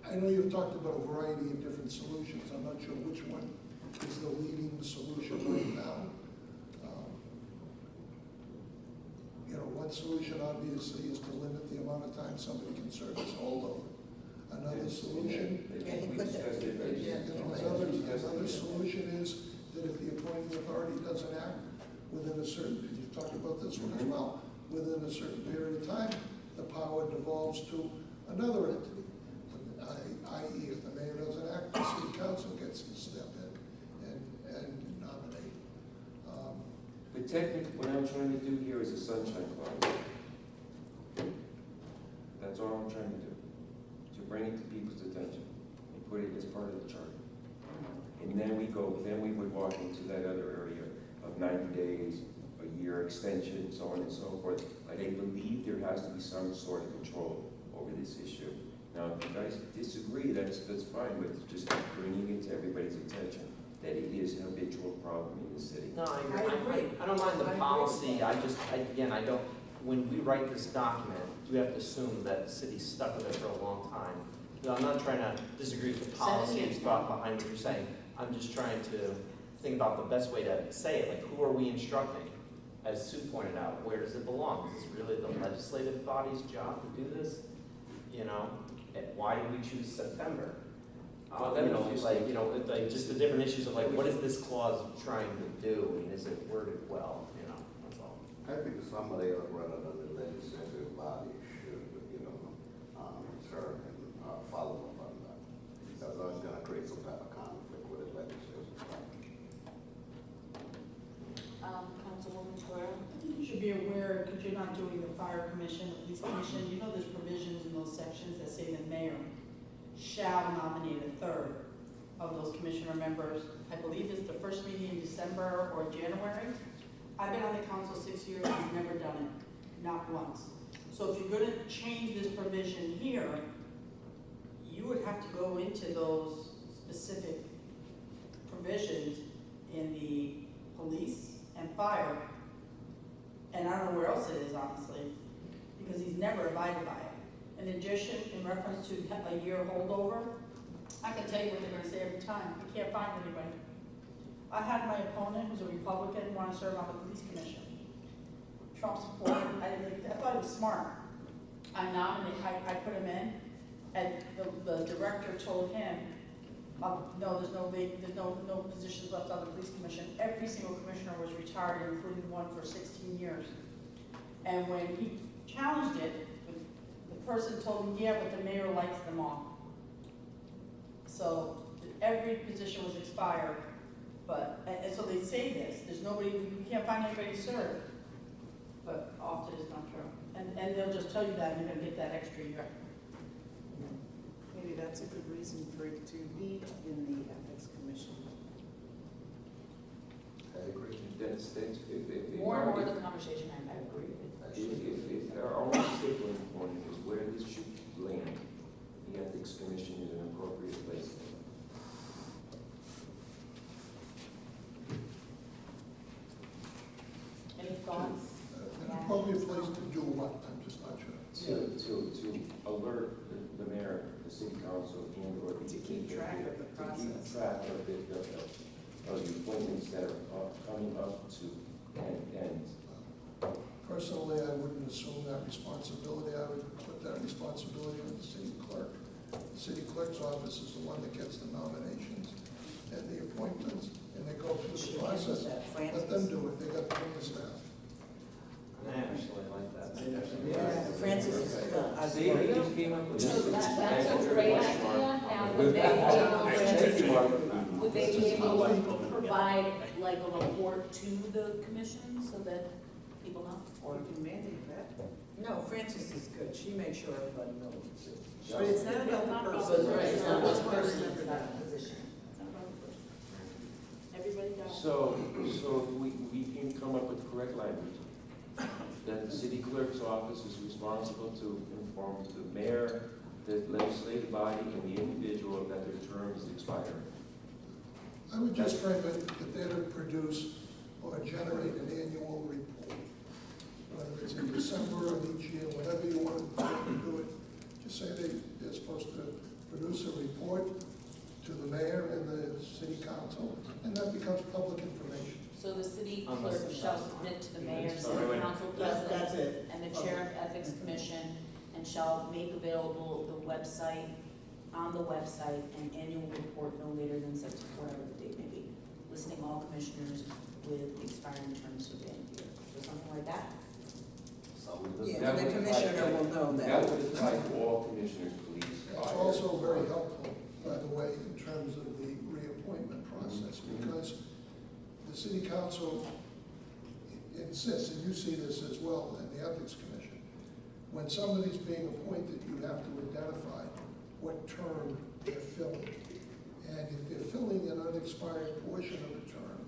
I know you've talked about a variety of different solutions. I'm not sure which one is the leading solution right now. One solution obviously is to limit the amount of time somebody can serve as a holdover. Another solution, We discussed it, but another solution is that if the appointing authority doesn't act within a certain, you've talked about this one as well, within a certain period of time, the power devolves to another entity. I.e., if the mayor doesn't act, the city council gets to step in and nominate. But technically, what I'm trying to do here is a sunshine clause. That's all I'm trying to do, to bring it to people's attention and put it as part of the charter. And then we would walk into that other area of 90 days, a year extension, so on and so forth. But I believe there has to be some sort of control over this issue. Now, if you guys disagree, that's fine, but just bringing it to everybody's attention that it is an habitual problem in the city. No, I I agree. I don't mind the I agree. policy, again, I don't, when we write this document, we have to assume that the city's stuck with it for a long time. You know, I'm not trying to disagree with the policy and thought behind what you're saying. I'm just trying to think about the best way to say it, like, who are we instructing? As Sue pointed out, where does it belong? Is this really the legislative body's job to do this? You know, and why did we choose September? Well, that was Just the different issues of like, what is this clause trying to do? I mean, is it worded well, that's all. I think somebody rather than the legislative body should, serve and follow up on that. Because that's gonna create some type of conflict with the legislative body. Councilwoman Square? You should be aware, because you're not doing the fire commission, the police commission, there's provisions in those sections that say the mayor shall nominate a third of those commissioner members. I believe it's the first meeting in December or January. I've been on the council 6 years, we've never done it, not once. So if you're gonna change this provision here, you would have to go into those specific provisions in the police and fire. And I don't know where else it is, honestly, because he's never abided by it. In addition, in reference to a year holdover, I can tell you what they're gonna say every time, you can't find anybody. I had my opponent, who's a Republican, want to serve on the police commission. Trump supported, I thought it was smart. I put him in, and the director told him, no, there's no positions left on the police commission. Every single commissioner was retired, including one for 16 years. And when he challenged it, the person told him, yeah, but the mayor likes them all. So every position was expired, and so they say this, there's nobody, we can't find anybody to serve. But often it's not true. And they'll just tell you that, and you're gonna get that extra year. Maybe that's a good reason for it to be in the ethics commission. I agree. If More and more the conversation, I agree with it. If our only sticking point is where this should land, the Ethics Commission is an appropriate place. Any thoughts? An appropriate place to do what, I'm just not sure. To alert the mayor, the city council, and or To keep track of the process. To keep track of the appointments that are coming up to end. Personally, I wouldn't assume that responsibility. I would put that responsibility on the city clerk. The city clerk's office is the one that gets the nominations and the appointments, and they go through the process. Let them do it, they got the staff. I actually like that. Yeah, Francis is See, they just came up with So this. that's a great idea. Now, would they be able to provide like a report to the commission so that people know? Or you can mandate that. No, Frances is good, she makes sure everybody knows. But it's not about the person. Right, it's not Let's about the person, remember it's about that. the position. It's not about the person. Everybody got it? So we can come up with the correct language. That the city clerk's office is responsible to inform the mayor, the legislative body, and the individual that their term is expired. I would just frame it that they're to produce or generate an annual report. Whether it's in December of each year, whatever you want to do it, just say they're supposed to produce a report to the mayor and the city council, and that becomes public information. So the city Unless clerk it's shall not. submit to the mayor, It's city fine. council That's president, it. and the chair of ethics commission, and shall make available the website, on the website, an annual report no later than September, whatever the date may be, listing all commissioners with expiring terms for the end of the year, or something like that. So we Yeah, just, and the commissioner will know That that. would apply to all commissioners, police, It's fire. also very helpful, by the way, in terms of the reappointment process, because the city council insists, and you see this as well in the ethics commission, when somebody's being appointed, you have to identify what term they're filling. And if they're filling an unexpired portion of a term,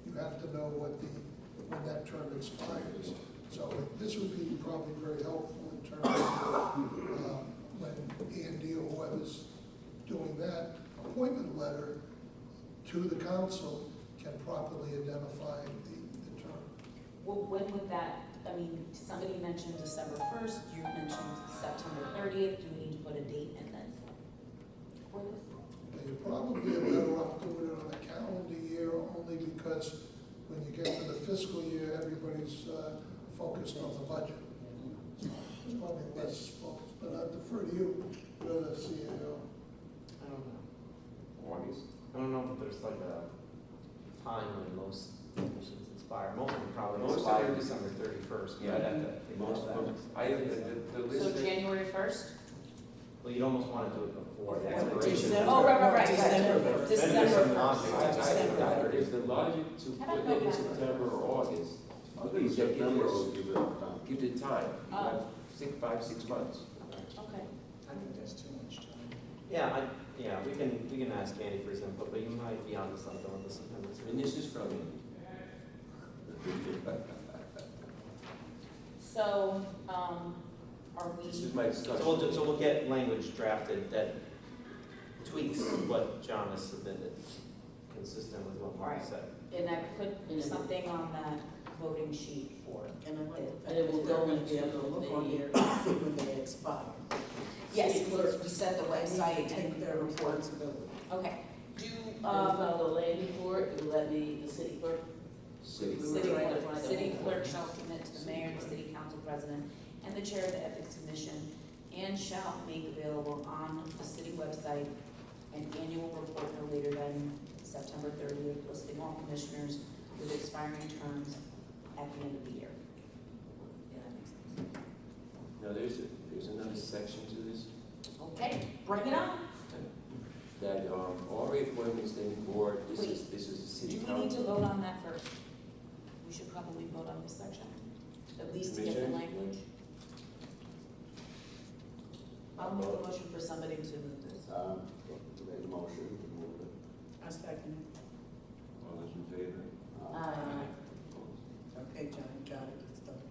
you have to know when that term expires. So this would be probably very helpful in terms of when Andy or whoever's doing that appointment letter to the council can properly identify the term. Well, when would that, I mean, somebody mentioned December 1st, you mentioned September 30th, do we need to put a date in then? For this? And you're probably better off doing it on a calendar year, only because when you get to the fiscal year, everybody's focused on the budget. So it's probably less focused, but I defer to you, you're the CEO. I don't know. August. I don't know if there's like a time when most commissions expire. Most of them probably Most of expire them- December 31st. Yeah, I'd have to think most about of that. them, I have the list. So that- January 1st? Well, you'd almost want to do it before the Before expiration. December. Oh, right, December right. first. Then there's some December logic. Is the logic to How about put it in November? September or August? I think September will give it time. Give it time, you Oh. have 6 months. Okay. I think that's too much time. Yeah, we can ask Andy for his input, but you might be onto something with the September. And this is from him. So, are we? This is my discussion. So we'll get language drafted that tweaks what John has submitted, consistent with what Mark Right. said. And I put something on that voting sheet for. And I think And it will go they're in gonna be able to the- look on there and see when they expire. Yes, City clerk, we set the they need to website take and their the report. responsibility. Okay, do, And file the land report, it will let me, the city clerk. City. We were city trying to clerk, find out. city clerk shall submit to the mayor, the city council president, and the chair of the ethics commission, and shall make available on the city website an annual report no later than September 30th, listing all commissioners with expiring terms at the end of the year. Yeah, that makes sense. Now, there's another section to this, Okay, bring it on. that, all reappointments to any board, this is the Do city we council. need to vote on that first? We should probably vote on this section, at least to get the Commissioner? language. I'll make a motion for somebody to move this. Make a motion to move it. I second All those in favor? Aye. Opposed? it. Okay, John, got it, it's done.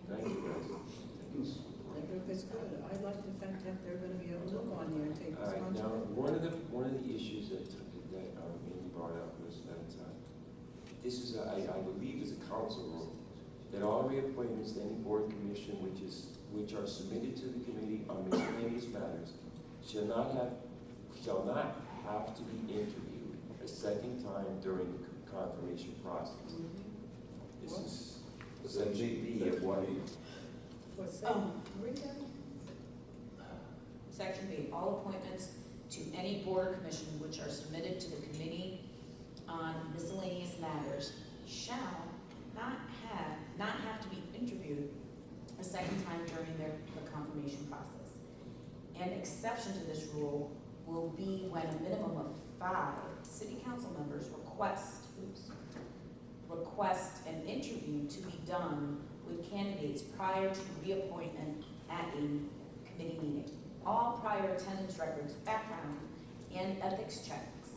Thank you, guys. Thank you. I think it's good. I like the fact that they're gonna be able to look on there and take All right, now, responsibility. one of the issues that Andy brought up was that, this is, I believe is a council rule, that all reappointments to any board commission which are submitted to the committee on miscellaneous matters shall not have to be interviewed a second time during the confirmation process. This is section B of what What's Oh. that? Read that. Section B, all appointments to any board or commission which are submitted to the committee on miscellaneous matters shall not have to be interviewed a second time during the confirmation process. An exception to this rule will be when a minimum of 5 city council members request an interview to be done with candidates prior to reappointment at a committee meeting. All prior attendance records, background, and ethics checks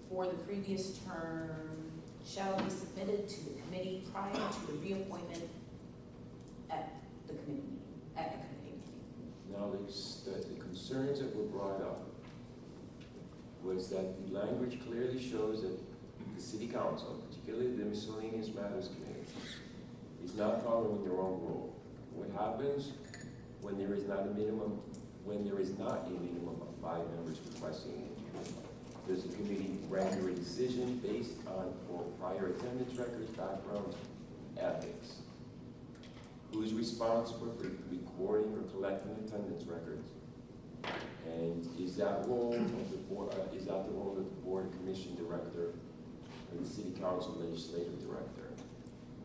for the previous term shall be submitted to the committee prior to the reappointment at the committee meeting. Now, the concerns that were brought up was that the language clearly shows that the city council, particularly the miscellaneous matters committee, is not following their own rule. What happens when there is not a minimum of 5 members requesting an interview? Does the committee render a decision based on prior attendance records, background, ethics? Who's responsible for recording or collecting attendance records? And is that role of the board, is that the role of the board commission director or the city council legislative director?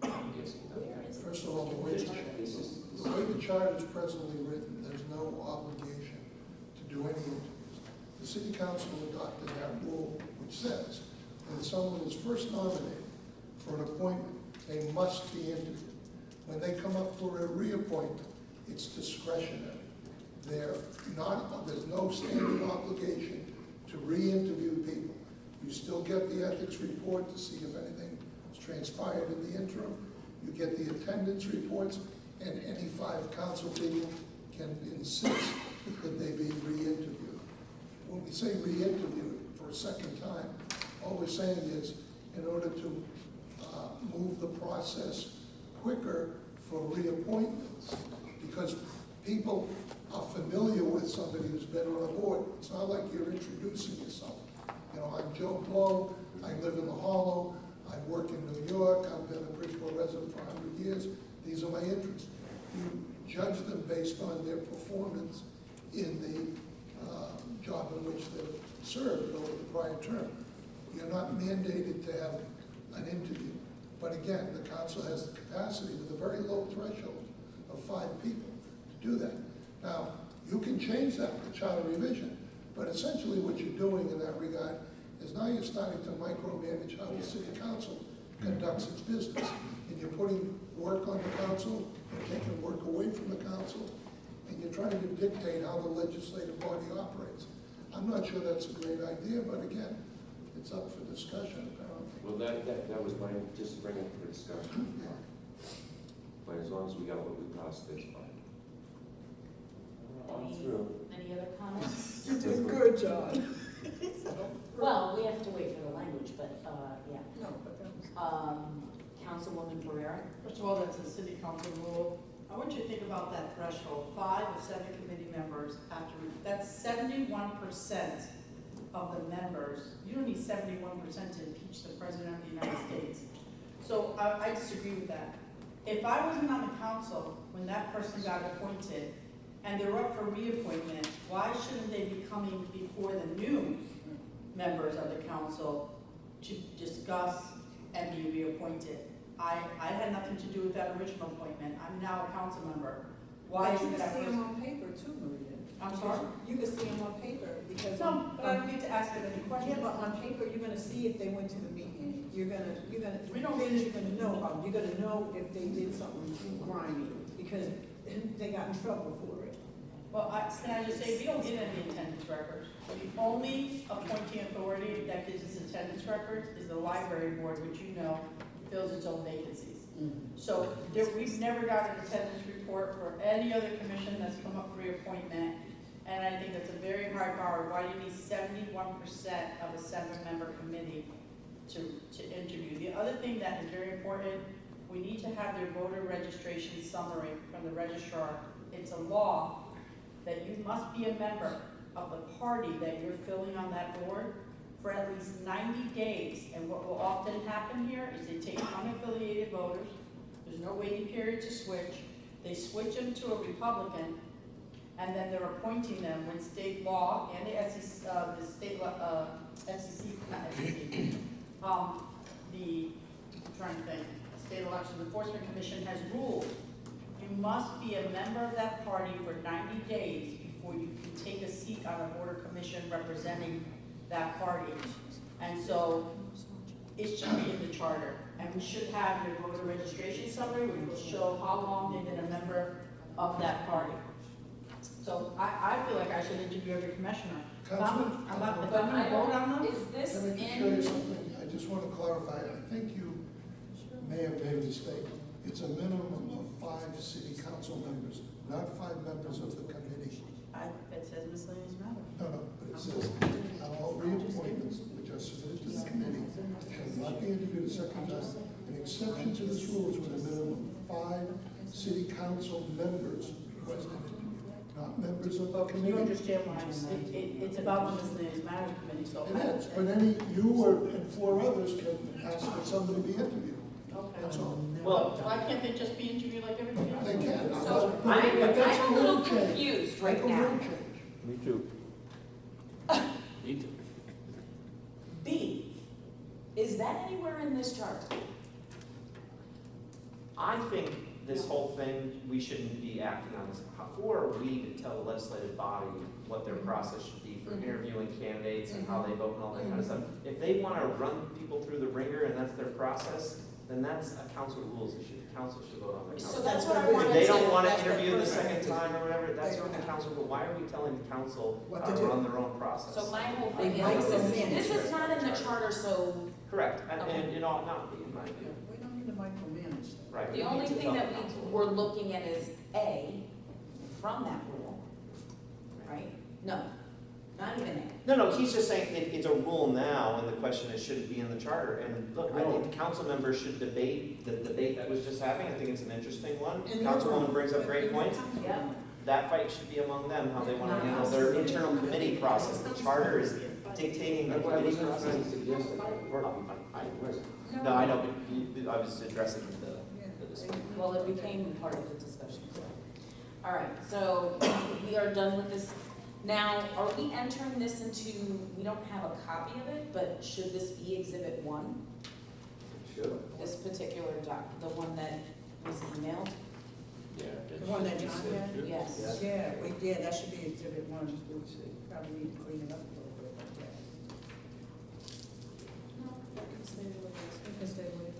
I'm guessing not. First of all, the way the charter is presently written, there's no obligation to do any interviews. The city council adopted that rule which says when someone is first nominated for an appointment, they must be interviewed. When they come up for a reappointment, it's discretionary. There's no standing obligation to re-interview people. You still get the ethics report to see if anything has transpired in the interim. You get the attendance reports, and any 5 council people can insist that they be re-interviewed. When we say re-interviewed for a second time, all we're saying is in order to move the process quicker for reappointments, because people are familiar with somebody who's been on a board. It's not like you're introducing yourself. You know, I'm Joe Blow, I live in the Hollow, I work in New York, I've been a Bridgeport resident for 100 years, these are my interests. You judge them based on their performance in the job in which they've served over the prior term. You're not mandated to have an interview. But again, the council has the capacity with a very low threshold of 5 people to do that. Now, you can change that with charter revision, but essentially what you're doing in that regard is now you're starting to micromanage how the city council conducts its business. And you're putting work on the council, you're taking work away from the council, and you're trying to dictate how the legislative body operates. I'm not sure that's a great idea, but again, it's up for discussion apparently. Well, that was my, just to bring it for discussion. But as long as we got what we passed, that's fine. On through. Any other comments? You did good, John. Well, we have to wait for the language, but, yeah. No, but that was. Councilwoman Pereira? First of all, that's a city council rule. I want you to think about that threshold. 5 of 7 committee members have to, that's 71% of the members. You don't need 71% to impeach the President of the United States. So I disagree with that. If I wasn't on the council when that person got appointed and they're up for reappointment, why shouldn't they be coming before the new members of the council to discuss and be reappointed? I had nothing to do with that original appointment. I'm now a council member. Why But you is can that see them person? on paper too, Maria. I'm sorry? You can see them on paper because. No, but I don't get to ask them any Yeah, questions. but on paper, you're gonna see if they went to the meeting. You're gonna, We don't- then you're gonna know if they did something grimy, because they got in trouble for it. Well, can I just say, we don't get any attendance records. The only appointing authority that gives us attendance records is the library board, which you know fills its own vacancies. So we've never got an attendance report for any other commission that's come up for reappointment. And I think that's a very high bar. Why do you need 71% of a 7-member committee to interview? The other thing that is very important, we need to have their voter registration summary from the registrar. It's a law that you must be a member of the party that you're filling on that board for at least 90 days. And what will often happen here is they take unaffiliated voters, there's no waiting period to switch, they switch them to a Republican, and then they're appointing them when state law and the SEC, not SEC, I'm trying to think, State Election Enforcement Commission has ruled you must be a member of that party for 90 days before you can take a seat on a board or commission representing that party. And so it should be in the charter. And we should have your voter registration summary, which will show how long they've been a member of that party. So I feel like I should interview every commissioner. If I'm gonna vote on them, Is this Can I just show you in, something? I just want to clarify, I think you may have made a mistake. It's a minimum of 5 city council members, not 5 members of the committee. it says miscellaneous matter. No, but it says, all reappointments which are submitted to the committee shall not be interviewed a second time. An exception to this rule is when a minimum of 5 city council members request an interview, not members of the But you committee. understand why it's about the miscellaneous matters committee, so. It is, but any, you or, and 4 others can ask for somebody to be interviewed. Okay. That's all. Well, Why can't they just be interviewed like everybody else? They can. so But that's I'm a little rule change. confused Like right a now. rule change. Me too. Me too. B, is that anywhere in this chart? I think this whole thing, we shouldn't be acting on this. Who are we to tell the legislative body what their process should be for interviewing candidates and how they vote and all that kind of stuff? If they want to run people through the ringer and that's their process, then that's a council rules issue. The council should vote on their So council. that's what I If wanted they to. don't want to that's what interview the we're second trying to time or whatever, that's They what the don't council, but why are we telling the council What how to to do. run their own process? So my whole thing Like is, micromanage. this is not in the charter, so Correct, and Okay. it ought not be, in my view. We don't need to micromanage them. Right. we the don't only need to thing tell that the council. we're looking at is A, from that rule, right? No, not even A. No, he's just saying it's a rule now, and the question is, should it be in the charter? And look, I think the council members should debate the debate that was just having. I think it's an interesting one. In your Councilwoman room. brings up great points. Yeah. That fight should be among them, how they want to handle their internal committee process. The charter is dictating the That's what I committee was process. trying to suggest, I wasn't. No, I know, but I was addressing the discussion. Well, it became part of the discussion. All right, so we are done with this. Now, are we entering this into, we don't have a copy of it, but should this be Exhibit 1? Sure. This particular the one that was emailed? Yeah. The one that John had? Yes. Yeah, that should be exhibit 1. We probably need to clean it up a little bit, but yeah. No, that can stay the way it is. You can stay with it.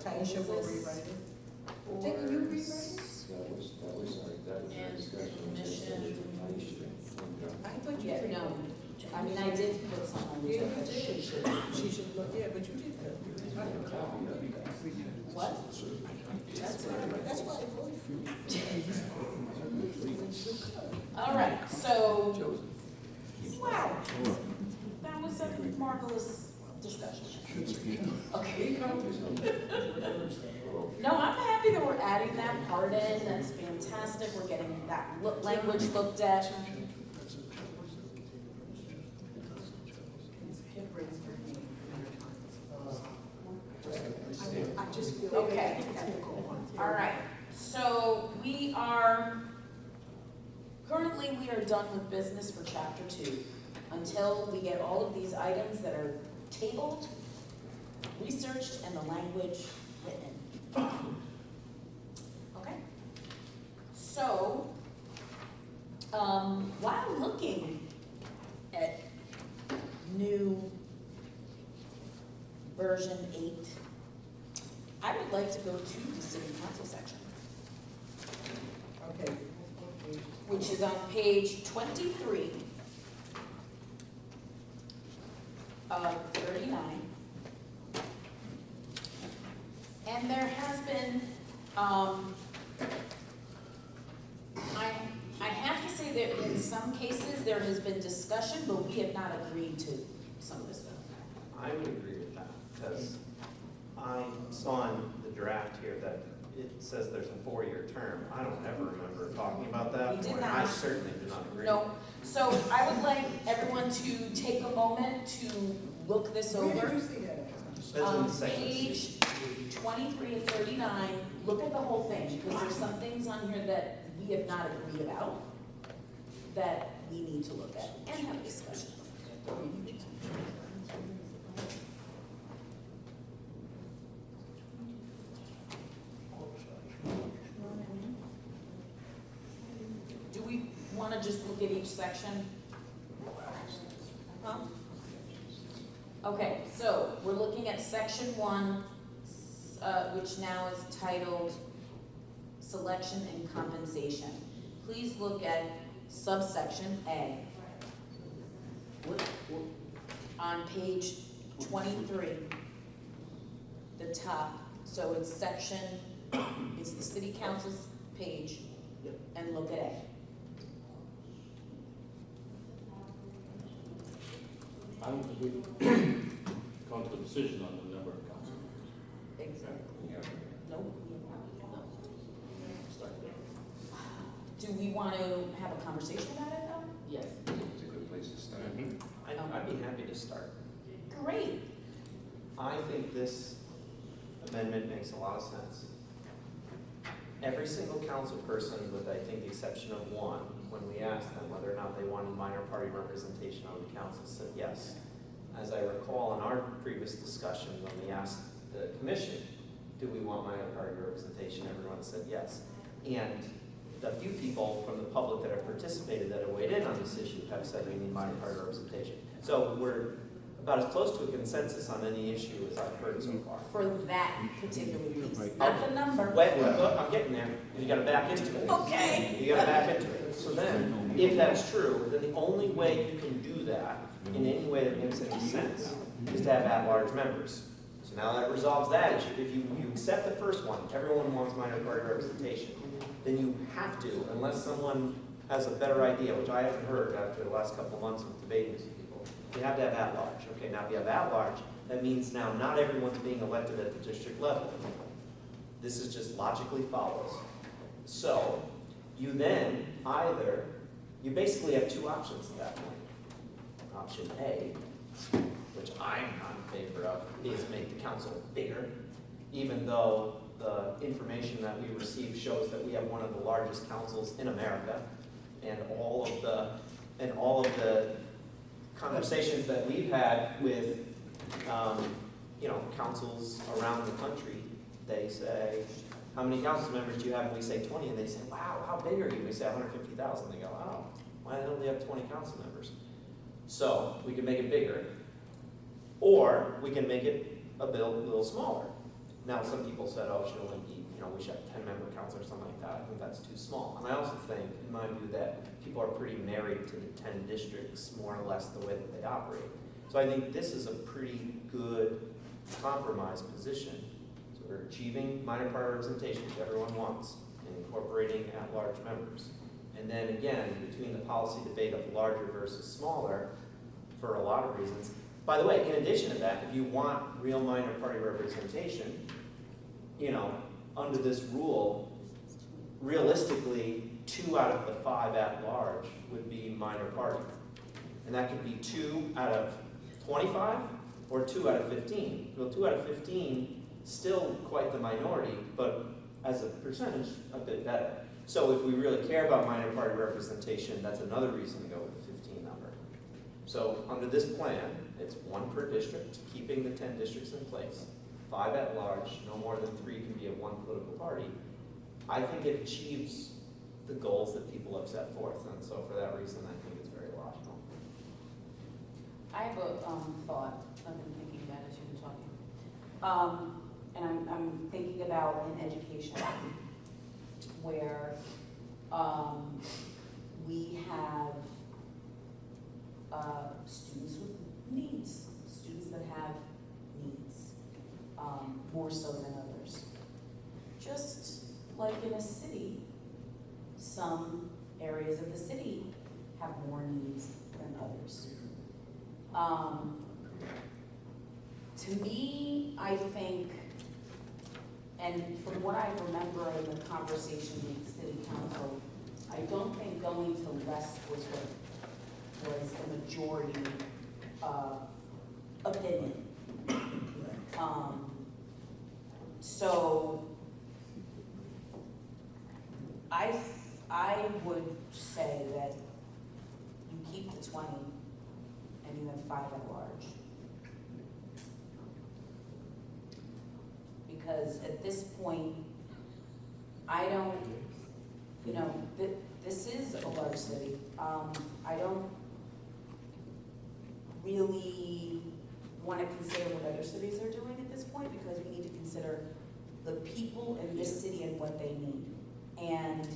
Taisha Is will this rewrite it. for- Didn't you rewrite it? That was our And discussion. commission. I thought you Yeah, did. no, I mean, I did put something on the Yeah, agenda. you did. She should look, yeah, but you did good. What? That's it. That's why I voted for you. All right, so, wow, that was a marvelous discussion. Okay. No, I'm happy that we're adding that part in, that's fantastic, we're getting that language looked at. I just feel. Okay. All right, so currently we are done with business for chapter 2 until we get all of these items that are tabled, researched, and the language written. Okay? So, while looking at new version 8, I would like to go to the city council section, Okay. which is on page 23 of 39. And there has been, I have to say that in some cases, there has been discussion, but we have not agreed to some of this stuff. I would agree with that, because I saw in the draft here that it says there's a 4-year term. I don't ever remember talking about that. We did and not. I certainly do not agree. No, so I would like everyone to take a moment to look this Where did over. you see that? That's in the second Page 23 of 39, look at the whole thing, because there's some things on here that we have not agreed about that we need to look at and have a discussion. Do we want to just look at each section? Huh? Okay, so we're looking at section 1, which now is titled Selection and Compensation. Please look at subsection A on page 23, the top. So it's section, it's the city council's page, and look at A. I don't think we've come to a decision on the number of council. Exactly. Yeah. Nope. Start there. Do we want to have a conversation about it though? Yes. It's a good place to start. I'd be happy to start. Great. I think this amendment makes a lot of sense. Every single council person, with I think the exception of one, when we asked them whether or not they wanted minor party representation on the council, said yes. As I recall in our previous discussion, when we asked the commission, do we want minor party representation, everyone said yes. And the few people from the public that have participated that have weighed in on this issue have said we need minor party representation. So we're about as close to a consensus on any issue as I've heard so far. For that particular piece, not the number. Wait, look, I'm getting there. You gotta back into it. Okay. You gotta back into it. So then, if that's true, then the only way you can do that in any way that makes any sense is to have at-large members. So now that resolves that issue. If you accept the first one, everyone wants minor party representation, then you have to, unless someone has a better idea, which I haven't heard after the last couple of months of debating with people, you have to have at-large. Okay, now if you have at-large, that means now not everyone's being elected at the district level. This is just logically follows. So, you then either, you basically have two options at that point. Option A, which I'm not in favor of, is make the council bigger, even though the information that we receive shows that we have one of the largest councils in America, and all of the conversations that we've had with, councils around the country, they say, how many council members do you have? And we say 20, and they say, wow, how big are you? We say 150,000. They go, oh, why don't they have 20 council members? So we can make it bigger, or we can make it a little smaller. Now, some people said, oh, it should only be, we should have 10-member council or something like that. I think that's too small. And I also think, in my view, that people are pretty married to the 10 districts, more or less the way that they operate. So I think this is a pretty good compromise position. So we're achieving minor party representation, which everyone wants, and incorporating at-large members. And then again, between the policy debate of larger versus smaller, for a lot of reasons. By the way, in addition to that, if you want real minor party representation, under this rule, realistically, 2 out of the 5 at-large would be minor party. And that could be 2 out of 25 or 2 out of 15. Well, 2 out of 15, still quite the minority, but as a percentage, a bit better. So if we really care about minor party representation, that's another reason to go with the 15 number. So under this plan, it's 1 per district, keeping the 10 districts in place. 5 at large, no more than 3 can be of one political party. I think it achieves the goals that people have set forth, and so for that reason, I think it's very logical. I have a thought I've been thinking about as you were talking. And I'm thinking about in education, where we have students with needs, students that have needs, more so than others. Just like in a city, some areas of the city have more needs than others. To me, I think, and from what I remember in the conversation with city council, I don't think going to less was the majority opinion. So I would say that you keep the 20 and you have 5 at large. Because at this point, I don't, this is a large city. I don't really want to consider what other cities are doing at this point, because we need to consider the people in this city and what they need. And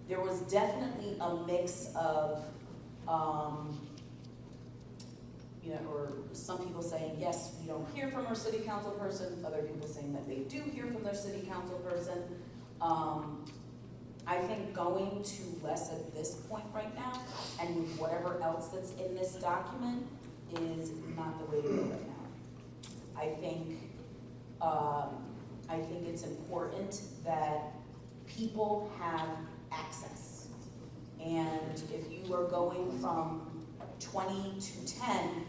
there was definitely a mix of, you know, or some people saying, yes, we don't hear from our city council person, other people saying that they do hear from their city council person. I think going to less at this point right now, and with whatever else that's in this document, is not the way to go right now. I think it's important that people have access. And if you are going from 20 to 10,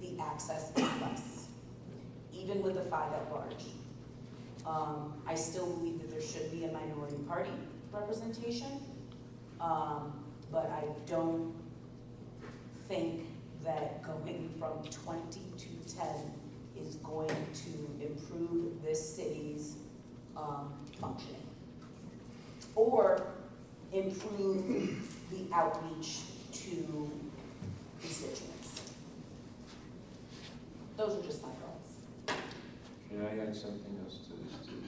the access is less, even with the 5 at large. I still believe that there should be a minority party representation, but I don't think that going from 20 to 10 is going to improve this city's functioning or improve the outreach to constituents. Those are just my thoughts. Can I add something else to this too?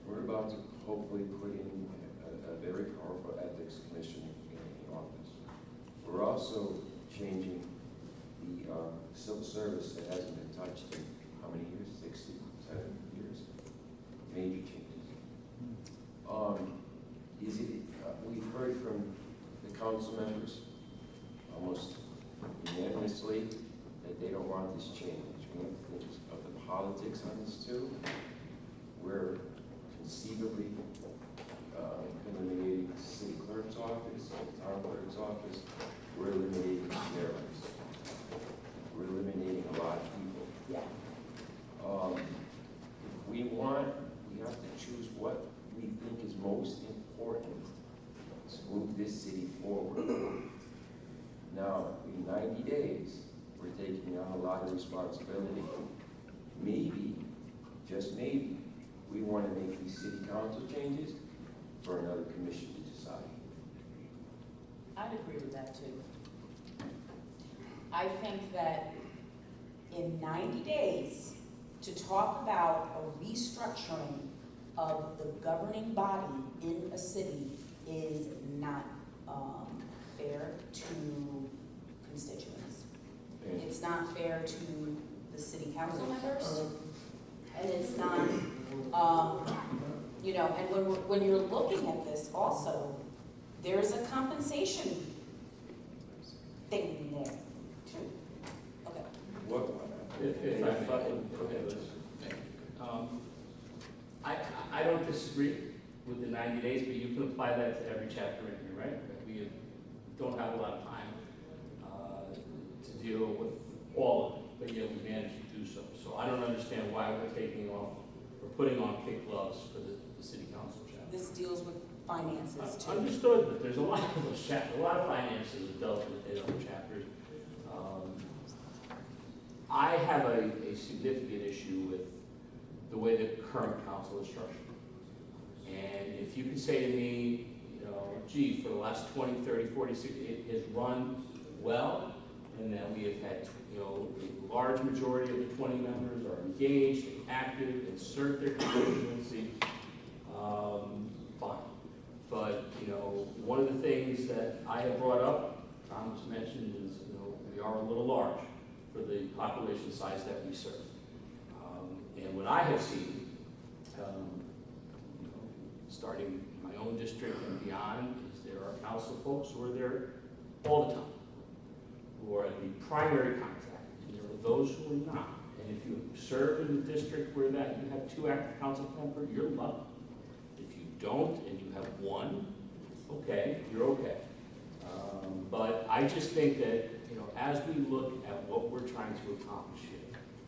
We're about to hopefully put in a very powerful ethics commission in office. We're also changing the civil service that hasn't been touched in how many years? 67 years? Major changes. We've heard from the council members almost unanimously that they don't want this change. We have to think of the politics on this too. We're conceivably eliminating the city clerk's office, the town clerk's office. We're eliminating sheriffs. We're eliminating a lot of people. Yeah. If we have to choose what we think is most important to move this city forward. Now, in 90 days, we're taking on a lot of responsibility. Maybe, just maybe, we want to make these city council changes for another commission to decide. I'd agree with that too. I think that in 90 days, to talk about a restructuring of the governing body in a city is not fair to constituents. It's not fair to the city council members, and it's not, you know, and when you're looking at this also, there's a compensation thing there too. Okay. What? If I I don't disagree with the 90 days, but you can apply that to every chapter in here, right? We don't have a lot of time to deal with all of it, but yet we managed to do so. So I don't understand why we're taking off, or putting on kid gloves for the city council chapter. This deals with finances too. Understood, but there's a lot of those chapters, a lot of finances are dealt with in other chapters. I have a significant issue with the way the current council is structured. And if you could say to me, you know, gee, for the last 20, 30, 40, 60, it has run well, and that we have had, you know, a large majority of the 20 members are engaged and active and serve their constituency, fine. But, you know, one of the things that I have brought up, Tom just mentioned, is, you know, we are a little large for the population size that we serve. And what I have seen, you know, starting my own district and beyond, is there are council folks who are there all the time, who are the primary contact, and there are those who are not. And if you serve in a district where that you have 2 active council members, you're lucky. If you don't and you have 1, okay, you're okay. But I just think that, you know, as we look at what we're trying to accomplish here,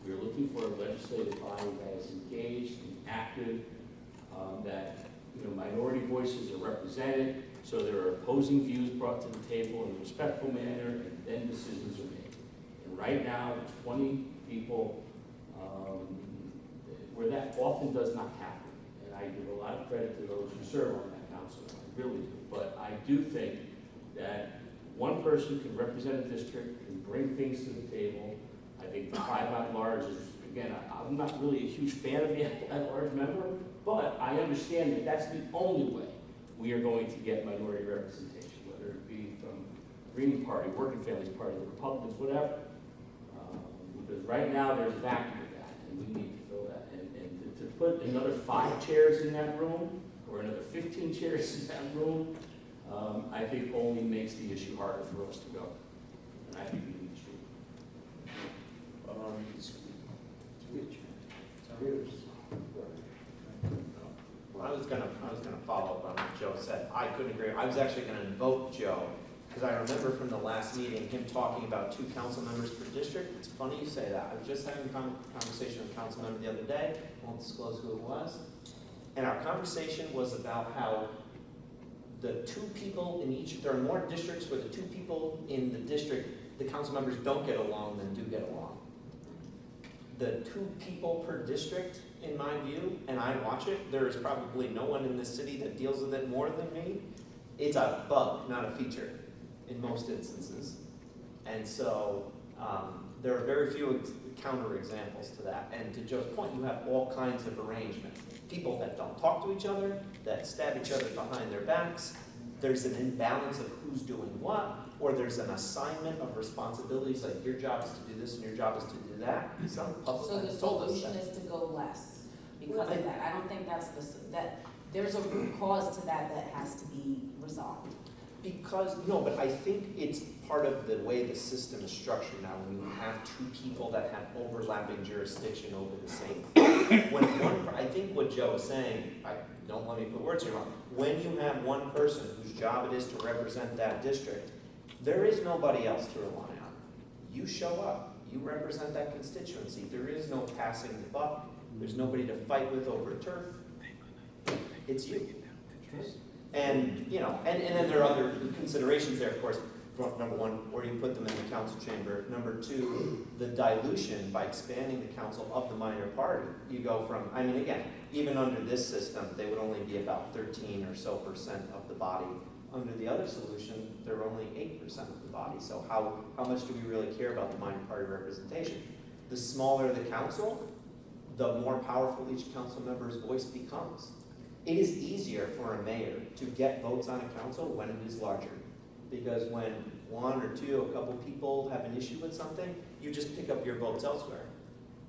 we're looking for a legislative body that is engaged and active, that, you know, minority voices are represented, so there are opposing views brought to the table in a respectful manner, and then decisions are made. And right now, there's 20 people where that often does not happen. And I give a lot of credit to those who serve on that council, I really do. But I do think that one person can represent a district, can bring things to the table. I think the 5 at-large is, again, I'm not really a huge fan of the at-large member, but I understand that that's the only way we are going to get minority representation, whether it be from Green Party, Working Families Party, the Republicans, whatever. Because right now, there's a vacuum of that, and we need to fill that. And to put another 5 chairs in that room, or another 15 chairs in that room, I think only makes the issue harder for us to go. And I think we need to. I was gonna follow up on what Joe said. I couldn't agree. I was actually gonna invoke Joe, because I remember from the last meeting, him talking about 2 council members per district. It's funny you say that. I was just having a conversation with a council member the other day, won't disclose who it was. And our conversation was about how the 2 people in each, there are more districts where the 2 people in the district, the council members don't get along than do get along. The 2 people per district, in my view, and I watch it, there is probably no one in this city that deals with it more than me. It's a bug, not a feature, in most instances. And so there are very few counter examples to that. And to Joe's point, you have all kinds of arrangements. People that don't talk to each other, that stab each other behind their backs. There's an imbalance of who's doing what, or there's an assignment of responsibilities, like your job is to do this and your job is to do that. Some public So the has told us solution that. is to go less because of that. I don't think that's that there's a root cause to that has to be resolved. Because, no, but I think it's part of the way the system is structured now, when you have 2 people that have overlapping jurisdiction over the same thing. When I think what Joe is saying, don't let me put words in your mouth, when you have one person whose job it is to represent that district, there is nobody else to rely on. You show up, you represent that constituency, there is no passing the buck, there's nobody to fight with over turf, it's you. And, you know, and then there are other considerations there, of course. Number 1, where you put them in the council chamber. Number 2, the dilution by expanding the council of the minor party. You go from, I mean, again, even under this system, they would only be about 13% or so of the body. Under the other solution, they're only 8% of the body. So how much do we really care about the minor party representation? The smaller the council, the more powerful each council member's voice becomes. It is easier for a mayor to get votes on a council when it is larger. Because when 1 or 2, a couple people have an issue with something, you just pick up your votes elsewhere.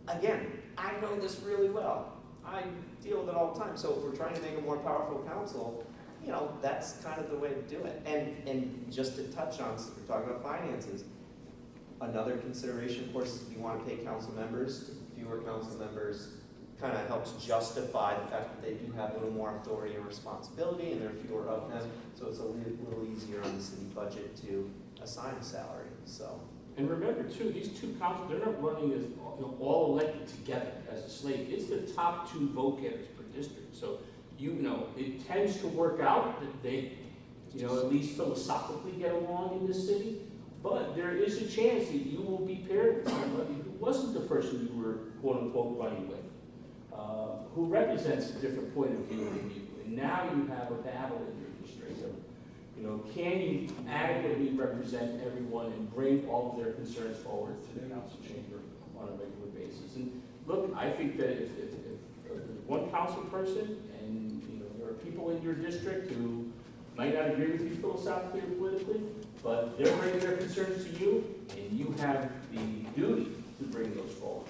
Again, I know this really well. I deal with it all the time. So if we're trying to make a more powerful council, you know, that's kind of the way to do it. And just to touch on, so we're talking about finances, another consideration, of course, is if you want to pay council members, fewer council members, kind of helps justify the fact that they do have a little more authority and responsibility, and there are fewer of them, so it's a little easier on the city budget to assign a salary. So. And remember too, these 2 councils, they're not running as all elected together as a slate. It's the top 2 vote getters per district. So it tends to work out that they, at least philosophically get along in this city. But there is a chance that you will be paired with somebody who wasn't the person you were quote unquote running with. Who represents a different point of view than you. And now you have a battle in your district of, can you adequately represent everyone and bring all of their concerns forward to the council chamber on a regular basis? And look, I think that if there's one council person and, there are people in your district who might not agree with you philosophically or politically, but they're bringing their concerns to you, and you have the duty to bring those forward.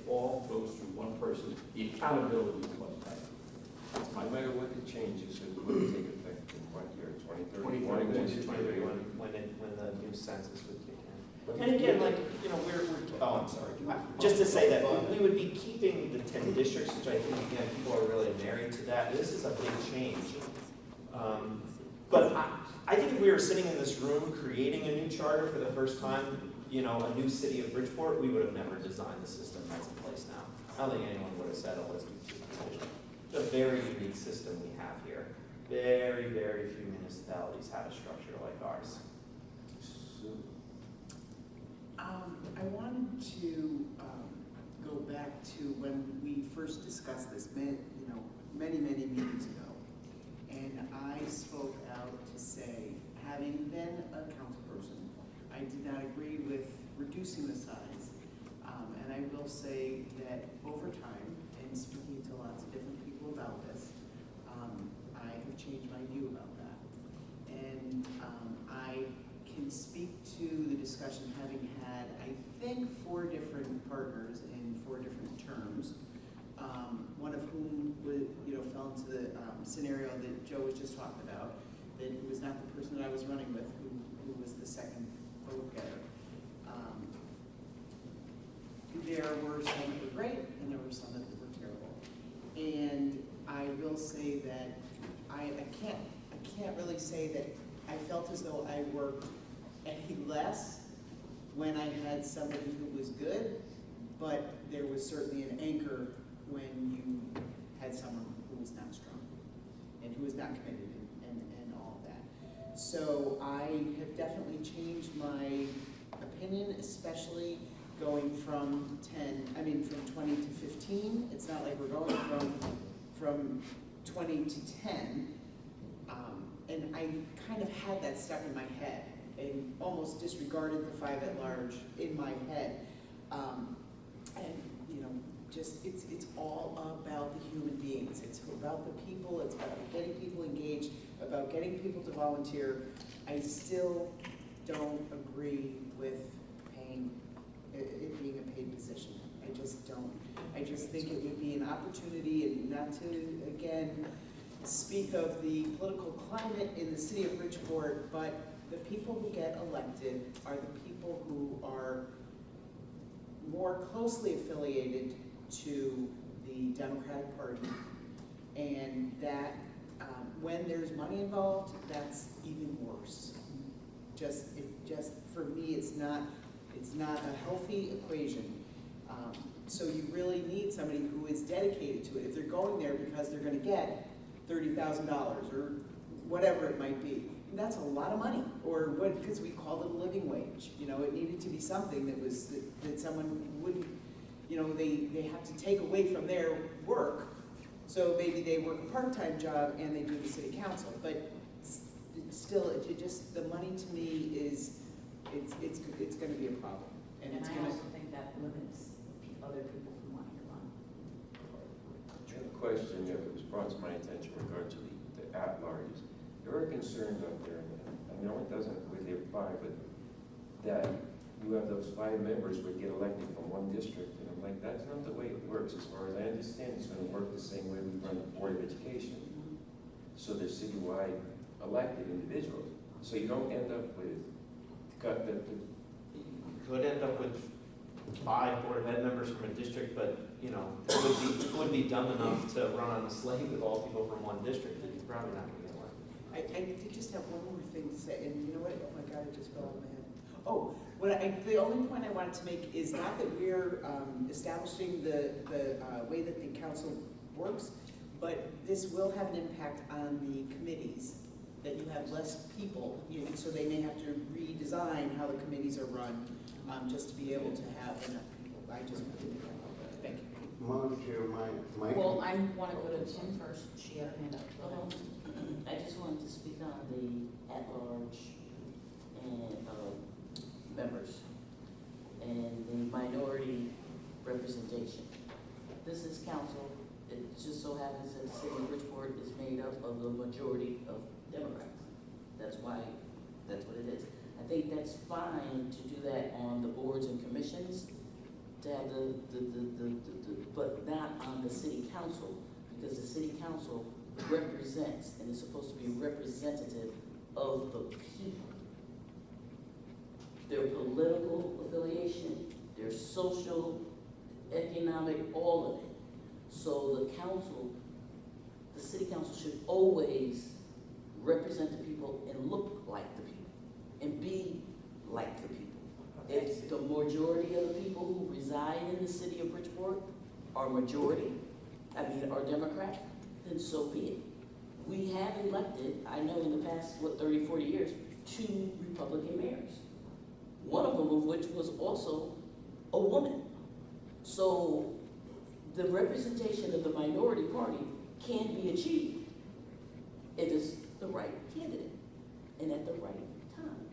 All goes through one person. The accountability is much better. No matter what the changes, it will take effect in what year, 2031? 2031, when the new census would kick in. And again, I'm sorry. Just to say that we would be keeping the 10 districts, which I think, again, people are really married to that. This is a big change. But I think if we were sitting in this room creating a new charter for the first time, a new city of Bridgeport, we would have never designed the system that's in place now. I don't think anyone would have said, let's do this. It's a very unique system we have here. Very, very few municipalities have a structure like ours. I wanted to go back to when we first discussed this, many meetings ago. And I spoke out to say, having been a council person, I did not agree with reducing the size. And I will say that over time, and speaking to lots of different people about this, I have changed my view about that. And I can speak to the discussion having had, I think, 4 different partners in 4 different terms. One of whom would, fell into the scenario that Joe was just talking about, that it was not the person that I was running with who was the second vote getter. There were some that were great, and there were some that were terrible. And I will say that I can't really say that I felt as though I worked any less when I had somebody who was good, but there was certainly an anchor when you had someone who was not strong and who was not committed and all of that. So I have definitely changed my opinion, especially going from 20 to 15. It's not like we're going from 20 to 10. And I kind of had that stuck in my head and almost disregarded the 5 at large in my head. It's all about the human beings. It's about the people. It's about getting people engaged, about getting people to volunteer. I still don't agree with paying it being a paid position. I just don't. I just think it would be an opportunity, and not to, again, speak of the political climate in the city of Bridgeport, but the people who get elected are the people who are more closely affiliated to the Democratic Party, and that when there's money involved, that's even worse. For me, it's not a healthy equation. So you really need somebody who is dedicated to it. If they're going there because they're going to get $30,000 or whatever it might be, and that's a lot of money. Or what? Because we called it a living wage. It needed to be something that someone wouldn't. They have to take away from their work. So maybe they work a part-time job and they do the city council, but still, the money to me is it's going to be a problem, and it's I going to. also think that limits other people from wanting to run. I have a question that was brought to my attention in regard to the at-larges. There are concerns out there, and I know it doesn't really apply, but that you have those 5 members would get elected from one district, and I'm like, that's not the way it works. As far as I understand, it's going to work the same way we run the Board of Education. So they're citywide elected individuals. So you don't end up with You could end up with 5 Board of Ed members from a district, but, it would be dumb enough to run on a slate with all people from one district, and you're probably not going to get elected. I did just have one more thing to say, and you know what? Oh my God, it just fell out of my head. Oh, the only point I wanted to make is not that we're establishing the way that the council works, but this will have an impact on the committees, that you have less people, so they may have to redesign how the committees are run, just to be able to have enough people. I just wanted to thank you. Madam Chair, my. Well, I want to go to Tim first. She had her hand up. Go ahead. I just wanted to speak on the at-large and members and the minority representation. This is council. It just so happens that the city of Bridgeport is made up of the majority of Democrats. That's why, that's what it is. I think that's fine to do that on the boards and commissions, to have but not on the city council, because the city council represents and is supposed to be representative of the people. Their political affiliation, their social, economic, all of it. So the council, the city council should always represent the people and look like the people and be like the people. If the majority of the people who reside in the city of Bridgeport are Democrat, then so be it. We have elected, I know in the past, 30, 40 years, 2 Republican mayors. One of them of which was also a woman. So the representation of the minority party can be achieved if it's the right candidate. and at the right time.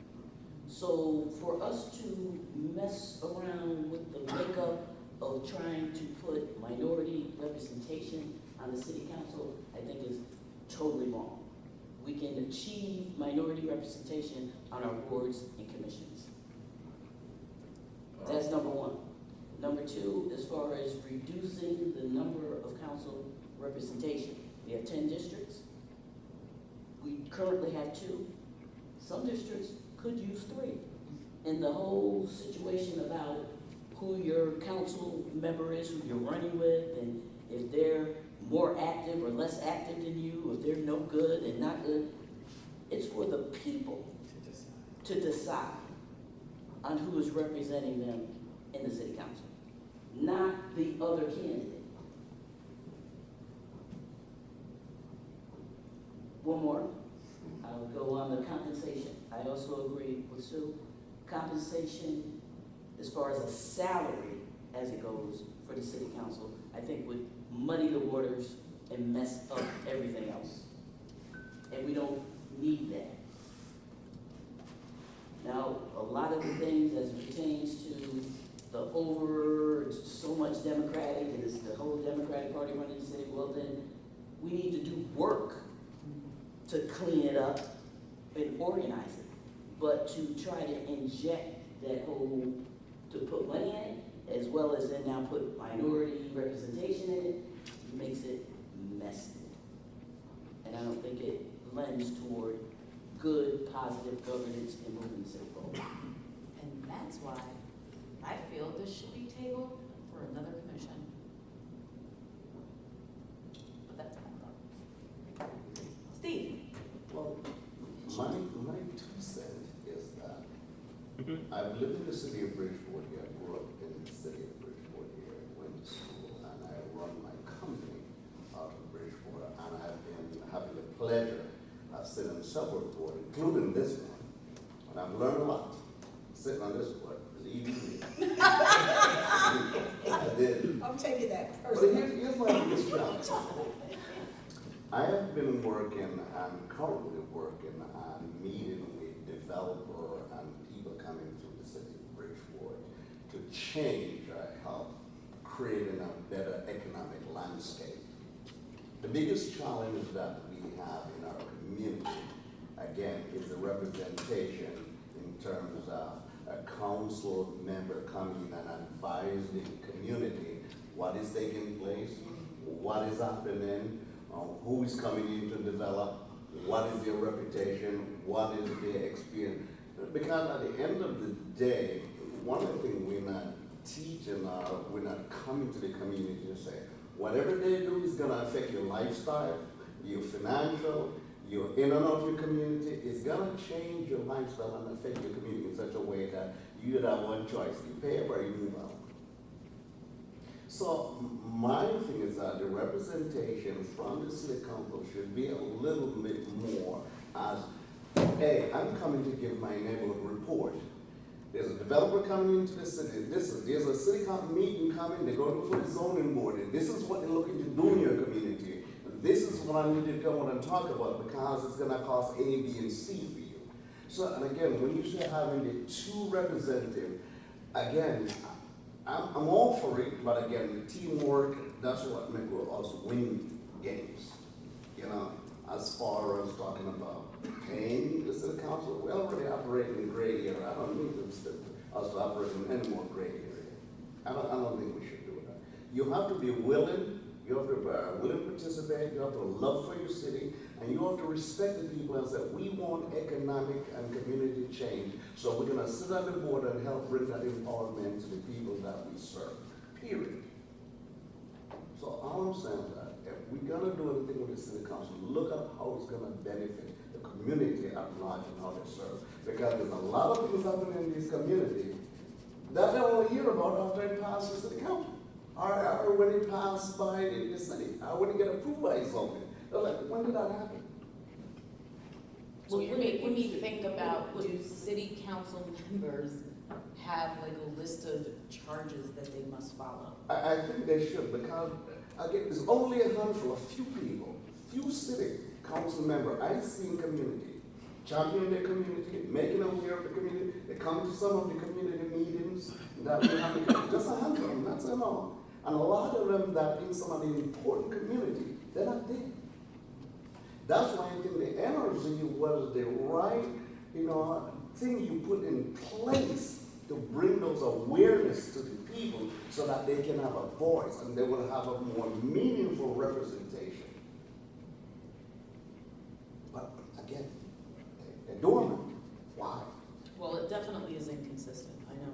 So for us to mess around with the makeup of trying to put minority representation on the city council, I think is totally wrong. We can achieve minority representation on our boards and commissions. That's number one. Number two, as far as reducing the number of council representation, we have 10 districts. We currently have 2. Some districts could use 3. And the whole situation about who your council member is, who you're running with, and if they're more active or less active than you, if they're no good and not good, it's for the people to decide on who is representing them in the city council, not the other candidate. One more, I'll go on the compensation. I also agree with Sue. Compensation, as far as a salary as it goes for the city council, I think would muddy the waters and mess up everything else. And we don't need that. Now, a lot of the things as it pertains to the over so much Democratic, and it's the whole Democratic Party running the city, well then, we need to do work to clean it up and organize it. But to try to inject that whole, to put money in it, as well as then now put minority representation in it, makes it messy. And I don't think it lends toward good, positive governance and moving the city forward. And that's why I feel this should be tabled for another commission. But that's my thought. Steve? Well, my 2 cents is that I've lived in the city of Bridgeport here, I grew up in the city of Bridgeport here, went to school, and I run my company out of Bridgeport, and I've been having the pleasure of sitting on several boards, including this one, and I've learned a lot sitting on this board, believe me. I did. I'm taking that But personally. here's my biggest challenge. I have been working and currently working on meeting with developer and people coming through the city of Bridgeport to change or help creating a better economic landscape. The biggest challenge that we have in our community, again, is the representation in terms of a council member coming and advising the community what is taking place, what is happening, who is coming in to develop, what is their reputation, what is their experience. Because at the end of the day, one of the things we're not teaching, we're not coming to the community to say, whatever they do is gonna affect your lifestyle, your financial, your in and out of your community. It's gonna change your lifestyle and affect your community in such a way that you have one choice, you pay up or you move out. So my thing is that the representation from the city council should be a little bit more as, hey, I'm coming to give my neighborhood report. There's a developer coming into the city, there's a city council meeting coming, they're going before the zoning board, and this is what they're looking to do in your community. This is what I need to come and talk about because it's gonna cost A, B, and C for you. So, and again, when you say having the 2 representatives, again, I'm all for it, but again, the teamwork, that's what makes us win games. You know, as far as talking about paying the city council, we already operate in gray area. I don't need us to operate in any more gray area. I don't think we should do that. You have to be willing, you have to be willing to participate, you have to love for your city, and you have to respect the people and say, we want economic and community change. So we're gonna sit on the board and help bring that empowerment to the people that we serve, period. So all I'm saying is that if we're gonna do anything with the city council, look at how it's gonna benefit the community at large and how they serve. Because there's a lot of things happening in this community that they won't hear about after it passes the city council. Or when it passed by the city, or when it get approved by something. They're like, when did that happen? So you're making me think about, do city council members have like a list of charges that they must follow? I think they should, because again, there's only a handful, a few people, few city council members I see in community championing the community, making them aware of the community. They come to some of the community meetings that we have, just a handful of them, that's enough. And a lot of them that in some of the important community, they're not there. That's why I think the energy was the right, thing you put in place to bring those awareness to the people so that they can have a voice and they will have a more meaningful representation. But again, they're dormant. Why? Well, it definitely is inconsistent, I know.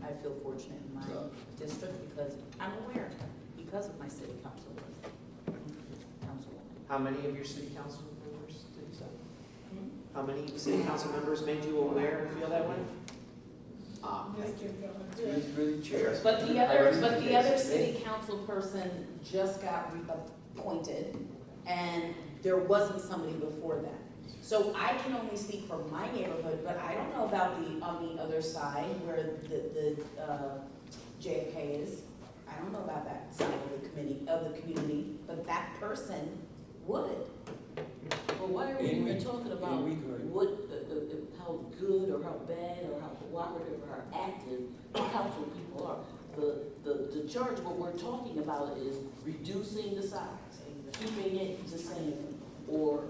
I feel fortunate in my district because I'm aware, because of my city councilwoman. How many of your city council members did you say? How many city council members made you aware and feel that way? Thank you. Through the chair. But the other city council person just got appointed, and there wasn't somebody before that. So I can only speak for my neighborhood, but I don't know about on the other side where the JFK is. I don't know about that side of the community, but that person would. Well, why are we even talking about what, how good or how bad or how cooperative or how active the council people are? The charge, what we're talking about is reducing the size, keeping it the same, or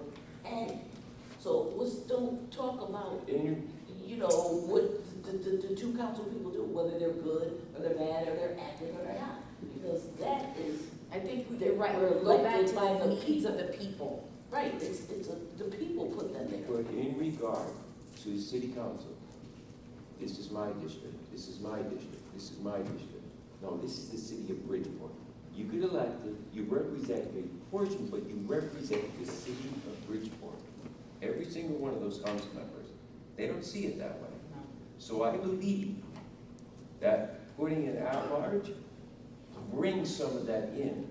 adding. So don't talk about, what the two council people do, whether they're good or they're bad or they're active or they're not. Because that is, I think they're right. We're Go back elected to by the the needs of the people. right, the people put them there. But in regard to the city council, this is my district, this is my district, this is my district. No, this is the city of Bridgeport. You get elected, you represent a portion, but you represent the city of Bridgeport. Every single one of those council members, they don't see it that way. So I believe that putting it at large brings some of that in,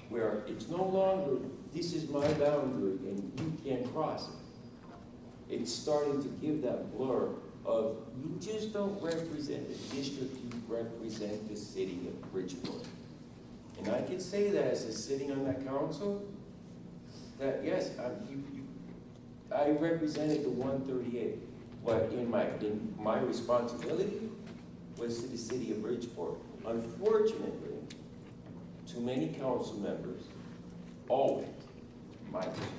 where it's no longer, this is my boundary and you can't cross it. It's starting to give that blur of, you just don't represent the district, you represent the city of Bridgeport. And I can say that as a sitting on that council, that yes, I represented the 138. What in my responsibility was to the city of Bridgeport. Unfortunately, too many council members, always, my district,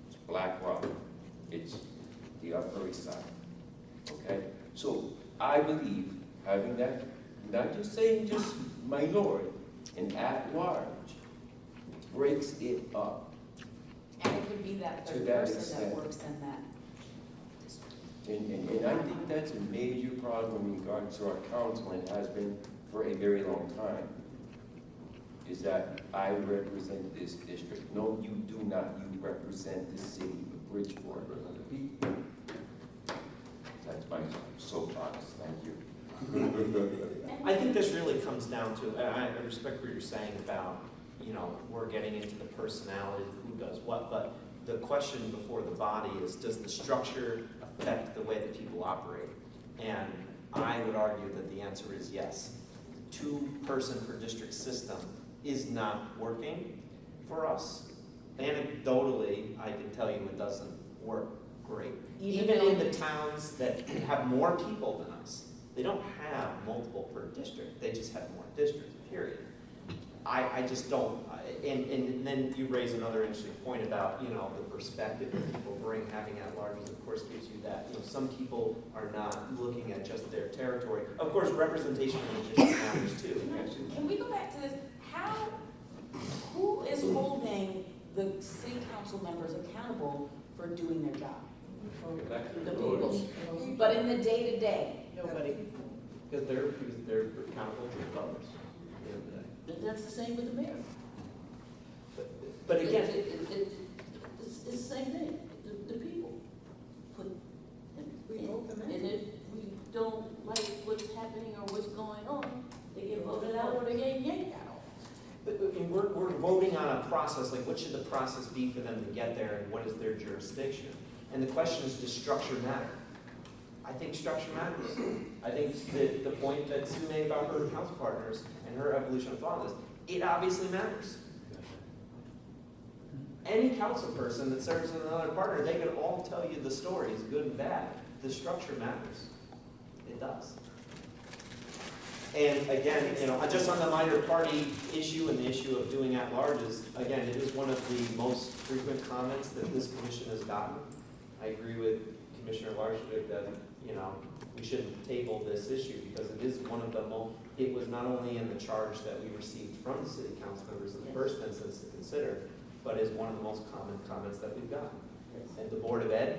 it's Black Rock, it's the Upper East Side, okay? So I believe having that, not just saying just minority, and at large, breaks it up. And it could be that To third that person extent. that works in that. And I think that's a major problem in regards to our council, and has been for a very long time, is that I represent this district. No, you do not. You represent the city of Bridgeport. That's my soapbox. Thank you. I think this really comes down to, and I respect what you're saying about, we're getting into the personality of who does what, but the question before the body is, does the structure affect the way that people operate? And I would argue that the answer is yes. Two-person per district system is not working for us. Anecdotally, I can tell you it doesn't work great. Even in the towns that have more people than us, they don't have multiple per district, they just have more districts, period. I just don't, and then you raise another interesting point about, the perspective that people bring, having at-larges, of course, gives you that. Some people are not looking at just their territory. Of course, representation in the district matters too. Can we go back to this? Who is holding the city council members accountable for doing their job? The people. But in the day-to-day, Nobody. Because they're accountable to the voters. at the end of the day. But that's the same with the mayor. But again, It's the same thing, the people put, We vote them in. and if we don't like what's happening or what's going on, they get voted out or they get yanked out. but we're voting on a process, like what should the process be for them to get there and what is their jurisdiction? And the question is, does structure matter? I think structure matters. I think that the point that Sue made about her council partners and her evolution of thought is, it obviously matters. any council person that serves in another partner, they can all tell you the stories, good and bad. The structure matters. It does. And again, just on the minor party issue and the issue of doing at-larges, again, it is one of the most frequent comments that this commission has gotten. I agree with Commissioner Larshvik that, we shouldn't table this issue because it is one of the it was not only in the charge that we received from the city council members in the first instance to consider, but is one of the most common comments that we've gotten. And the Board of Ed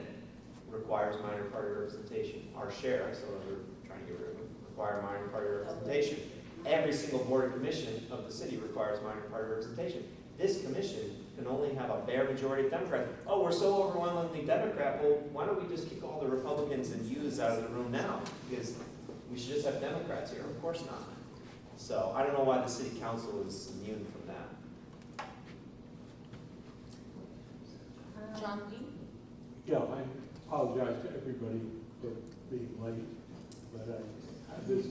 requires minor party representation. Our share, so we're trying to get rid of it, require minor party representation. Every single board or commission of the city requires minor party representation. This commission can only have a bare majority of Democrats. Oh, we're so overwhelmingly Democrat. Well, why don't we just kick all the Republicans and youths out of the room now? Because we should just have Democrats here. Of course not. So I don't know why the city council is immune from that. John Lee? Yeah, I apologize to everybody for being late, but I have this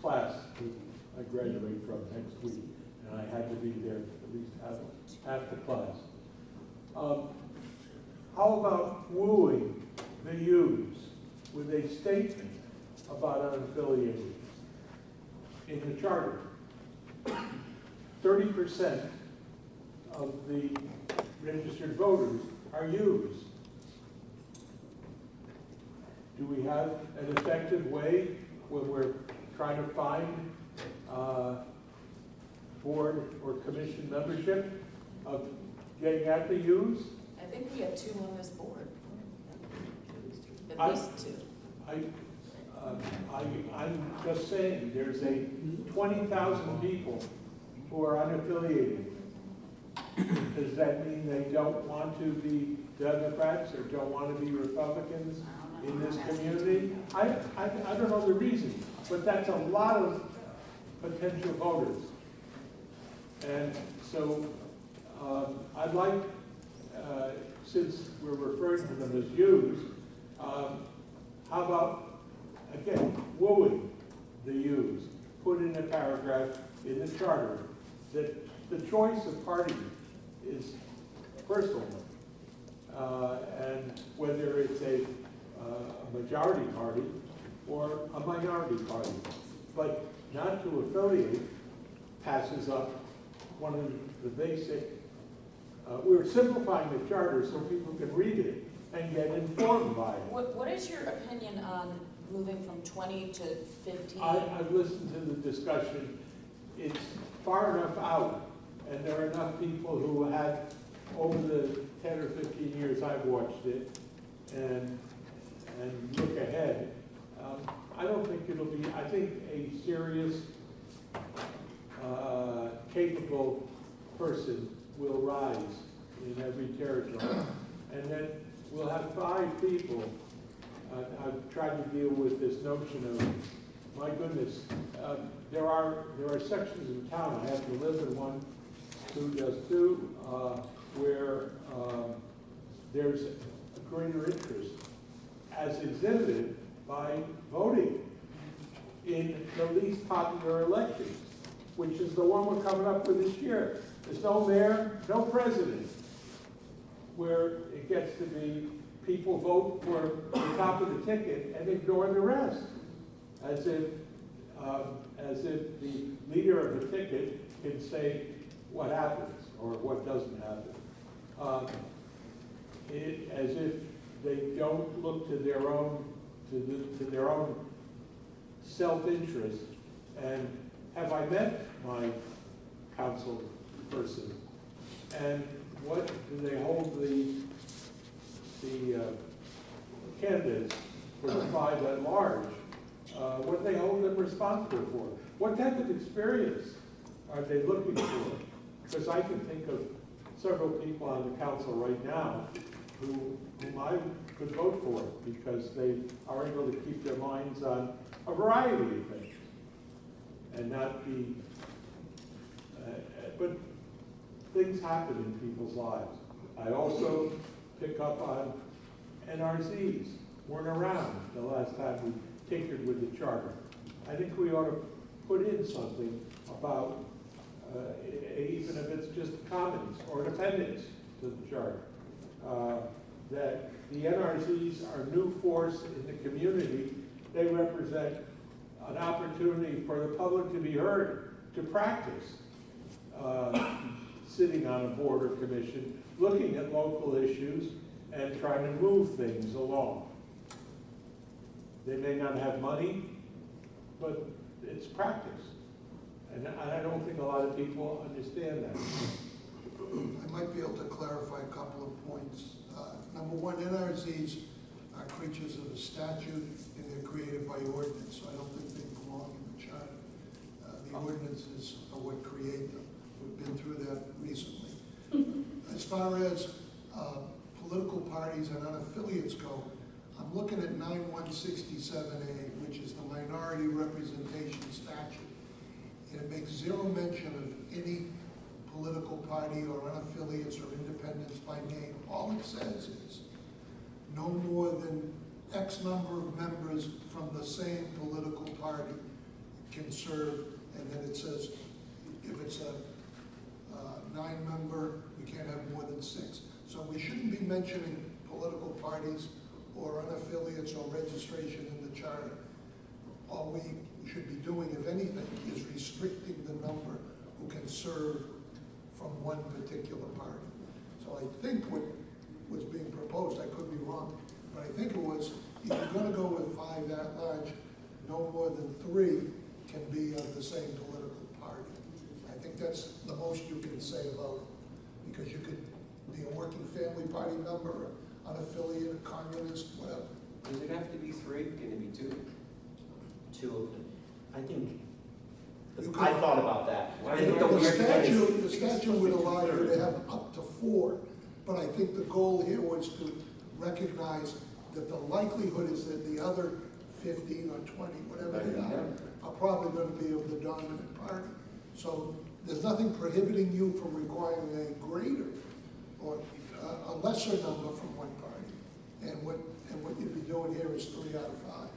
class that I graduate from next week, and I had to be there at least half the class. How about wooing the youths with a statement about unaffiliated in the charter? 30% of the registered voters are youths. Do we have an effective way when we're trying to find board or commission membership of getting at the youths? I think we have 2 on this board. I- At least 2. I'm just saying, there's 20,000 people who are unaffiliated. Does that mean they don't want to be Democrats or don't want to be Republicans in this community? I don't know the reason, but that's a lot of potential voters. And so I'd like, since we're referring to them as youths, how about, again, wooing the youths? Put in a paragraph in the charter that the choice of party is personal, and whether it's a majority party or a minority party, but not to affiliate passes up one of the basic. We're simplifying the charter so people can read it and get informed by it. What is your opinion on moving from 20 to 15? I've listened to the discussion. It's far enough out, and there are enough people who have, over the 10 or 15 years I've watched it, and look ahead. I don't think it'll be, I think a serious, capable person will rise in every territory. And then we'll have 5 people. I've tried to deal with this notion of, my goodness, there are sections in town, I happen to live in one who does too, where there's a greater interest as exhibited by voting in the least popular election, which is the one we're coming up with this year. There's no mayor, no president, where it gets to be people vote for the top of the ticket and ignore the rest, as if the leader of the ticket can say what happens or what doesn't happen. As if they don't look to their own self-interest. And have I met my council person? And what do they hold the candidates for the 5 at large? What do they hold them responsible for? What type of experience are they looking for? Because I can think of several people on the council right now whom I could vote for because they are able to keep their minds on a variety of things and not be, but things happen in people's lives. I also pick up on NRCs weren't around the last time we tinkered with the charter. I think we ought to put in something about, even if it's just comments or dependents, to the charter. That the NRZs are a new force in the community. They represent an opportunity for the public to be heard, to practice sitting on a board or commission, looking at local issues and trying to move things along. They may not have money, but it's practice. And I don't think a lot of people understand that. I might be able to clarify a couple of points. Number one, NRZs are creatures of the statute, and they're created by ordinance, so I don't think they belong in the charter. The ordinances are what create them. We've been through that recently. As far as political parties and unaffiliates go, I'm looking at 9167A, which is the minority representation statute. And it makes zero mention of any political party or unaffiliates or independents by name. All it says is no more than X number of members from the same political party can serve, and then it says if it's a 9-member, we can't have more than 6. So we shouldn't be mentioning political parties or unaffiliates or registration in the charter. All we should be doing, if anything, is restricting the number who can serve from one particular party. So I think what was being proposed, I could be wrong, but I think it was, if you're going to go with 5 at large, no more than 3 can be of the same political party. I think that's the most you can say about it, because you could be a working family party member, unaffiliated, communist, whatever. Does it have to be 3? Can it be 2? 2 of them. I think, You I could- thought about that. Why I think the not? weird thing is, The statute would allow you to have up to 4, but I think the goal here was to recognize that the likelihood is that the other 15 or 20, whatever they are probably going to be of the dominant party. So there's nothing prohibiting you from requiring a greater or a lesser number from one party. And what you'd be doing here is 3 out of 5,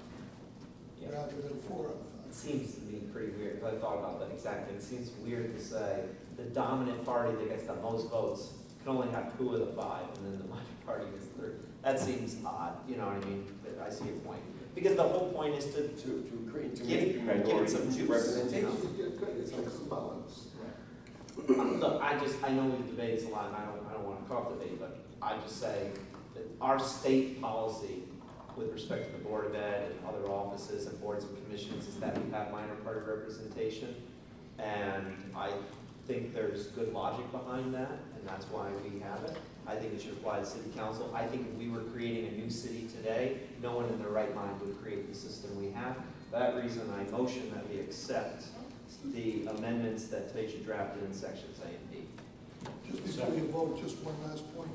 Yeah. rather than 4 out of 5. It seems to me pretty weird, because I thought about that exactly. It seems weird to say the dominant party that gets the most votes can only have 2 of the 5, and then the minor party gets 3. That seems odd, you know what I mean? But I see your point. Because the whole point is to To give make minority some juice. representation. It's checks and balance. Look, I know we've debated this a lot, and I don't want to call it debate, but I just say that our state policy with respect to the Board of Ed and other offices and boards and commissions is that we have minor party representation. And I think there's good logic behind that, and that's why we have it. I think it should apply to city council. I think if we were creating a new city today, no one in their right mind would create the system we have. For that reason, I motion that we accept the amendments that Tasia drafted in sections A and B. Just before you vote, just one last point.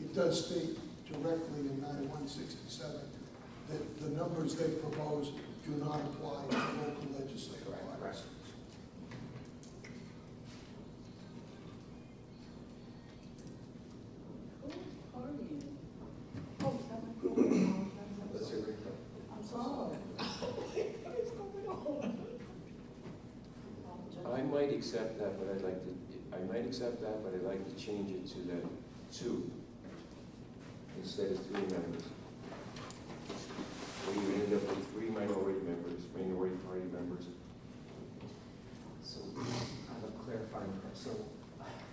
It does state directly in 9167 that the numbers they propose do not apply to local legislative bodies. Who are you? Oh, is that my Let's see. I'm sorry. What is going on? I might accept that, but I'd like to change it to the 2 instead of 3 members. So you end up with 3 minority party members. So I have a clarifying question. So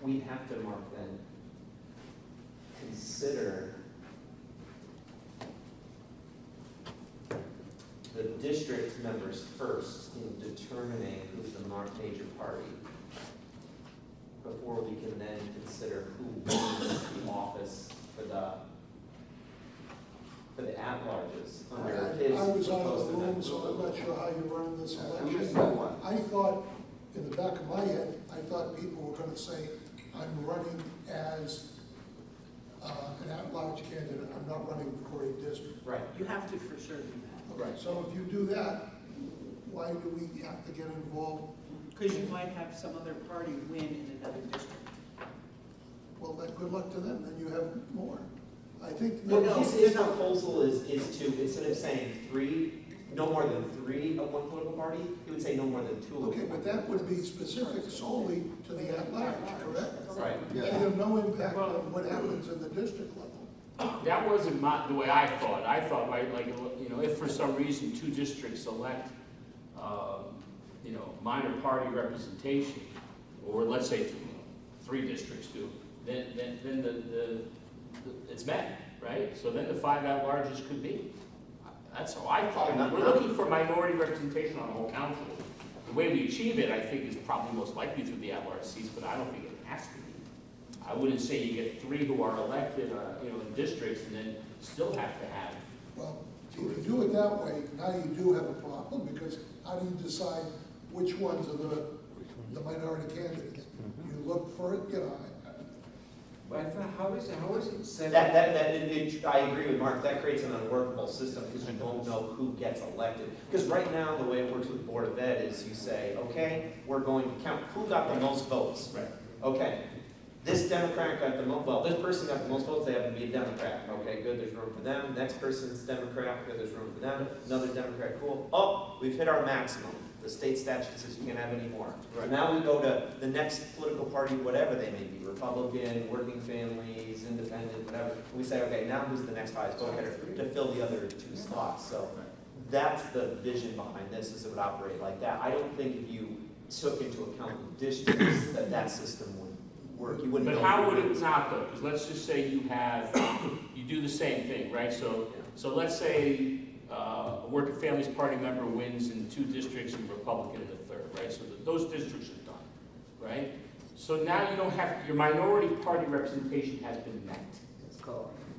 we have to mark then, consider the district members first in determining who's the major party before we can then consider who wins the office for the at-larges under his I was out of proposed the room, amendment. so I'm not sure how you run this Who is election. that one? I thought, in the back of my head, I thought people were going to say, I'm running as an at-large candidate, I'm not running for a district. Right. You have to for sure do that, Okay, so if you do that, why do we have to get involved? because you might have some other party win in another district. Well, then good luck to them, then you have more. I think. Well, No, his proposal is to, instead of saying 3, no more than 3 of one political party, it would say no more than 2 of Okay, but that would be specific solely to the at-large, correct? Right. And have no impact on what happens in the district level. That wasn't the way I thought. I thought, right, like, you know, if for some reason 2 districts elect, you know, minor party representation, or let's say 3 districts do, then it's met, right? So then the 5 at-larges could be. That's how I thought. We're looking for minority representation on the whole council. The way we achieve it, I think, is probably most likely through the at-large seats, but I don't think it has to be. I wouldn't say you get 3 who are elected, you know, in districts, and then still have to have. Well, if you do it that way, now you do have a problem, because how do you decide which ones are the minority candidates? You look for it, you know, But how is it set? I agree with Mark, that creates an unworkable system because you won't know who gets elected. Because right now, the way it works with the Board of Ed is you say, okay, we're going to count who got the most votes. Right. Okay, this Democrat got the most, well, this person got the most votes, they happen to be a Democrat. Okay, good, there's room for them. Next person's Democrat, good, there's room for them. Another Democrat, cool. Oh, we've hit our maximum. The state statute says you can't have any more. Right. Now we go to the next political party, whatever they may be, Republican, working families, independent, whatever. And we say, okay, now who's the next highest vote getter to fill the other 2 slots? So that's the vision behind this, is it would operate like that. I don't think if you took into account the districts, that system would work. You wouldn't But know how who would it wins. not though? Because let's just say you do the same thing, right? So let's say a working families party member wins in 2 districts and Republican in the 3rd, right? So those districts are done, right? So now you don't have, your minority party representation has been met,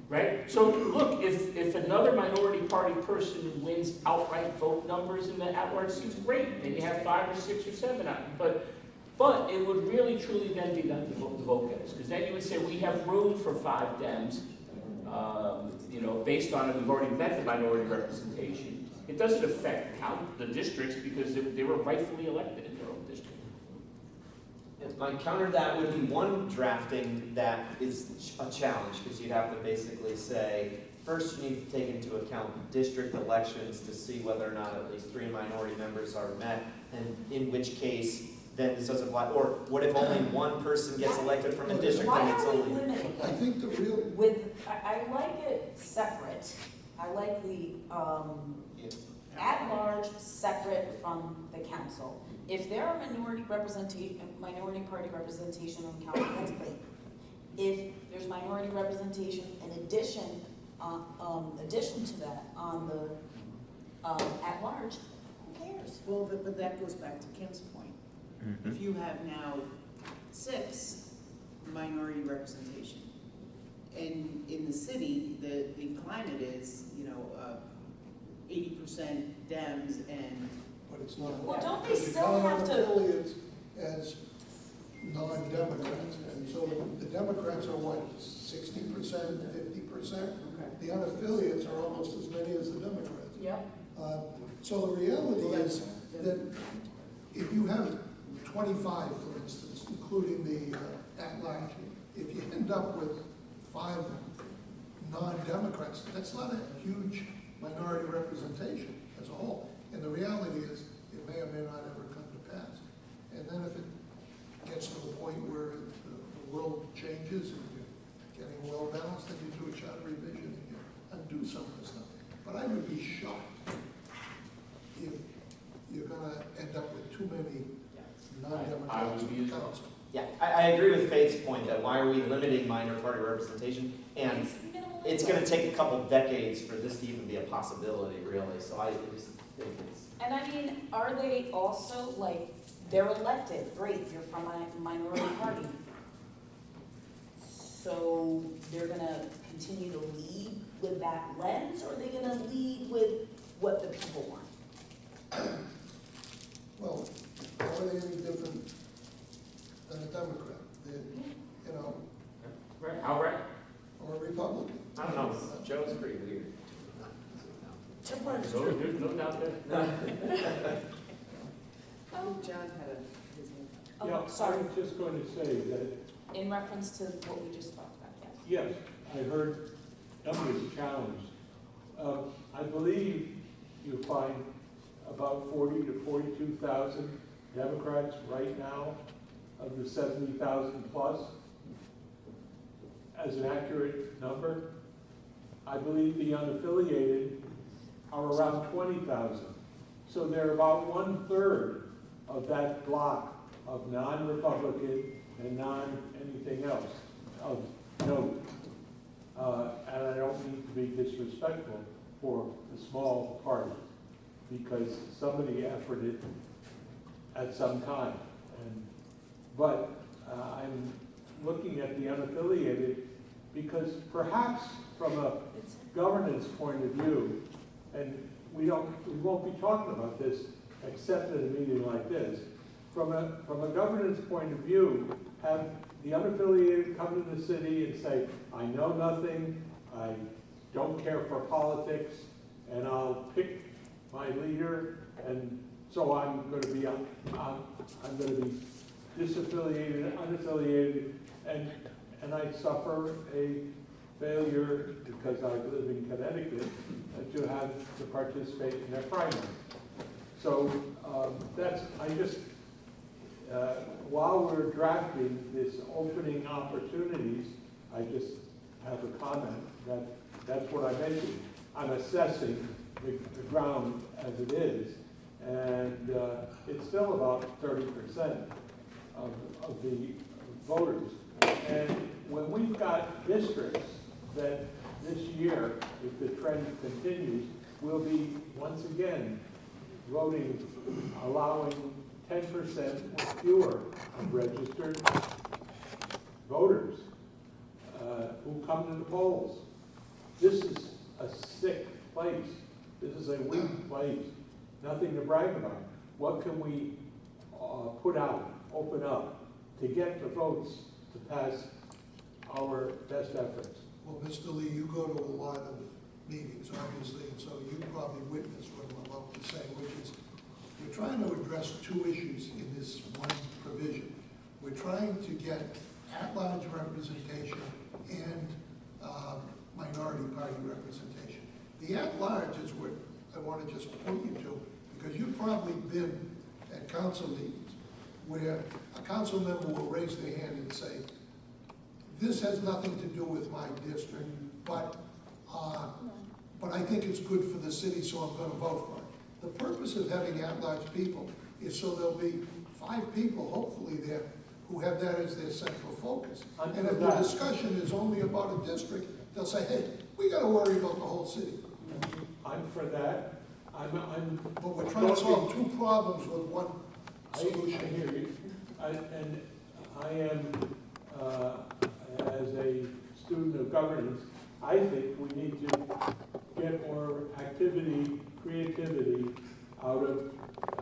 right? So look, if another minority party person wins outright vote numbers in the at-large seats, great, and you have 5 or 6 or 7 out. But it would really truly then be the vote getters, because then you would say we have room for 5 Dems, you know, based on it, we've already met the minority representation. It doesn't affect the districts because they were rightfully elected in their own district. If my counter to that would be one drafting that is a challenge, because you'd have to basically say, first you need to take into account district elections to see whether or not at least 3 minority members are met, and in which case, then this doesn't apply. Or what if only 1 person gets elected from a district Why and it's are we only... limiting I it think the real, I like it separate. I like the, at-large separate from the council. If there are minority party representation on council, that's great. If there's minority representation in addition to that on the, at-large, who cares? Well, but that goes back to Kim's point. If you have now 6 minority representation, and in the city, the climate is, 80% Dems and. but it's not. Well, don't they Because you still count have on to, affiliates as non-Democrats, and so the Democrats are what, 60%, 50%? The unaffiliates are almost as many as the Democrats. Yep. So the reality is that if you have 25, for instance, including the at-large, if you end up with 5 non-Democrats, that's not a huge minority representation as a whole. And the reality is, it may or may not ever come to pass. And then if it gets to the point where the world changes and you're getting well balanced, then you do a charter revision and you undo some of the stuff. But I would be shocked if you're gonna end up with too many non-Democrats in the council. Yeah, I agree with Faith's point that why are we limiting minor party representation? And it's going to take a couple decades for this to even be a possibility, really. So I just think it's... and I mean, are they also, like, they're elected, great, you're from a minority party. So they're gonna continue to lead with that lens, or are they gonna lead with what the people want? Well, how are they any different than a Democrat? They're, Right, how right? or a Republican. I don't know, Joe's pretty weird. So there's no doubt there. John had his hand. Oh, Yeah, sorry, I was just going to say that, in reference to what we just talked about, yes. yes, I heard numbers challenged. I believe you find about 40 to 42,000 Democrats right now of the 70,000 plus as an accurate number. I believe the unaffiliated are around 20,000. So they're about 1/3 of that block of non-Republican and non-anything else of note. And I don't mean to be disrespectful for the small party, because somebody efforted at some time. But I'm looking at the unaffiliated because perhaps from a governance point of view, and we won't be talking about this except at a meeting like this, from a governance point of view, have the unaffiliated come to the city and say, I know nothing, I don't care for politics, and I'll pick my leader, and so I'm going to be disaffiliated, unaffiliated, and I suffer a failure because I live in Connecticut to have to participate in their primary. So while we're drafting this opening opportunities, I just have a comment that's what I mentioned. I'm assessing the ground as it is, and it's still about 30% of the voters. And when we've got districts that this year, if the trend continues, will be once again voting, allowing 10% or fewer of registered voters who come to the polls. This is a sick place. This is a weak place. Nothing to brag about. What can we put out, open up, to get the votes to pass our best efforts? Well, Mr. Lee, you go to a lot of meetings, obviously, and so you probably witnessed what I'm about to say, which is we're trying to address two issues in this one provision. We're trying to get at-large representation and minority party representation. The at-large is what I want to just point you to, because you've probably been at council meetings where a council member will raise their hand and say, this has nothing to do with my district, but I think it's good for the city, so I'm going to vote for it. The purpose of having at-large people is so there'll be 5 people, hopefully, there who have that as their central focus. And if the discussion is only about a district, they'll say, hey, we got to worry about the whole city. I'm for that. But we're trying to solve 2 problems with one solution. I hear you. And I am, as a student of governance, I think we need to get more activity, creativity out of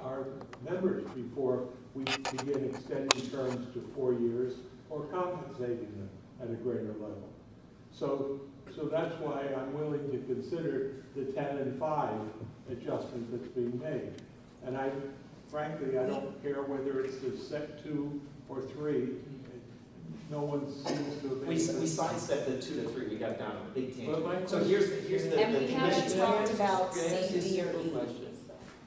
our members before we begin extending terms to 4 years or compensating them at a greater level. So that's why I'm willing to consider the 10 and 5 adjustment that's being made. And frankly, I don't care whether it's the set 2 or 3. No one seems to have. We sidestepped the 2 to 3, we got down to a big tangent. But So here's the. And we haven't talked about Can I ask C, you a D, or simple E. question?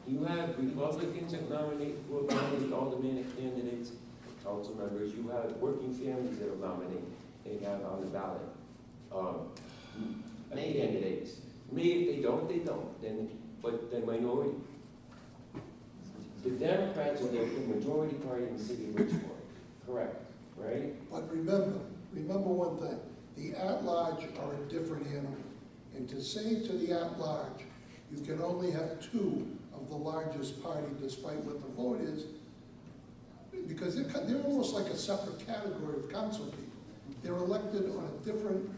You have Republicans that nominate aldermanic candidates, council members. You have working families that are nominating and have on the ballot candidates. Maybe if they don't, they don't. But the minority. The Democrats are the majority party in the city of Bridgeport. Correct, right? But remember one thing, the at-large are a different animal. And to say to the at-large, you can only have 2 of the largest party despite what the vote is, because they're almost like a separate category of council people. They're elected on a different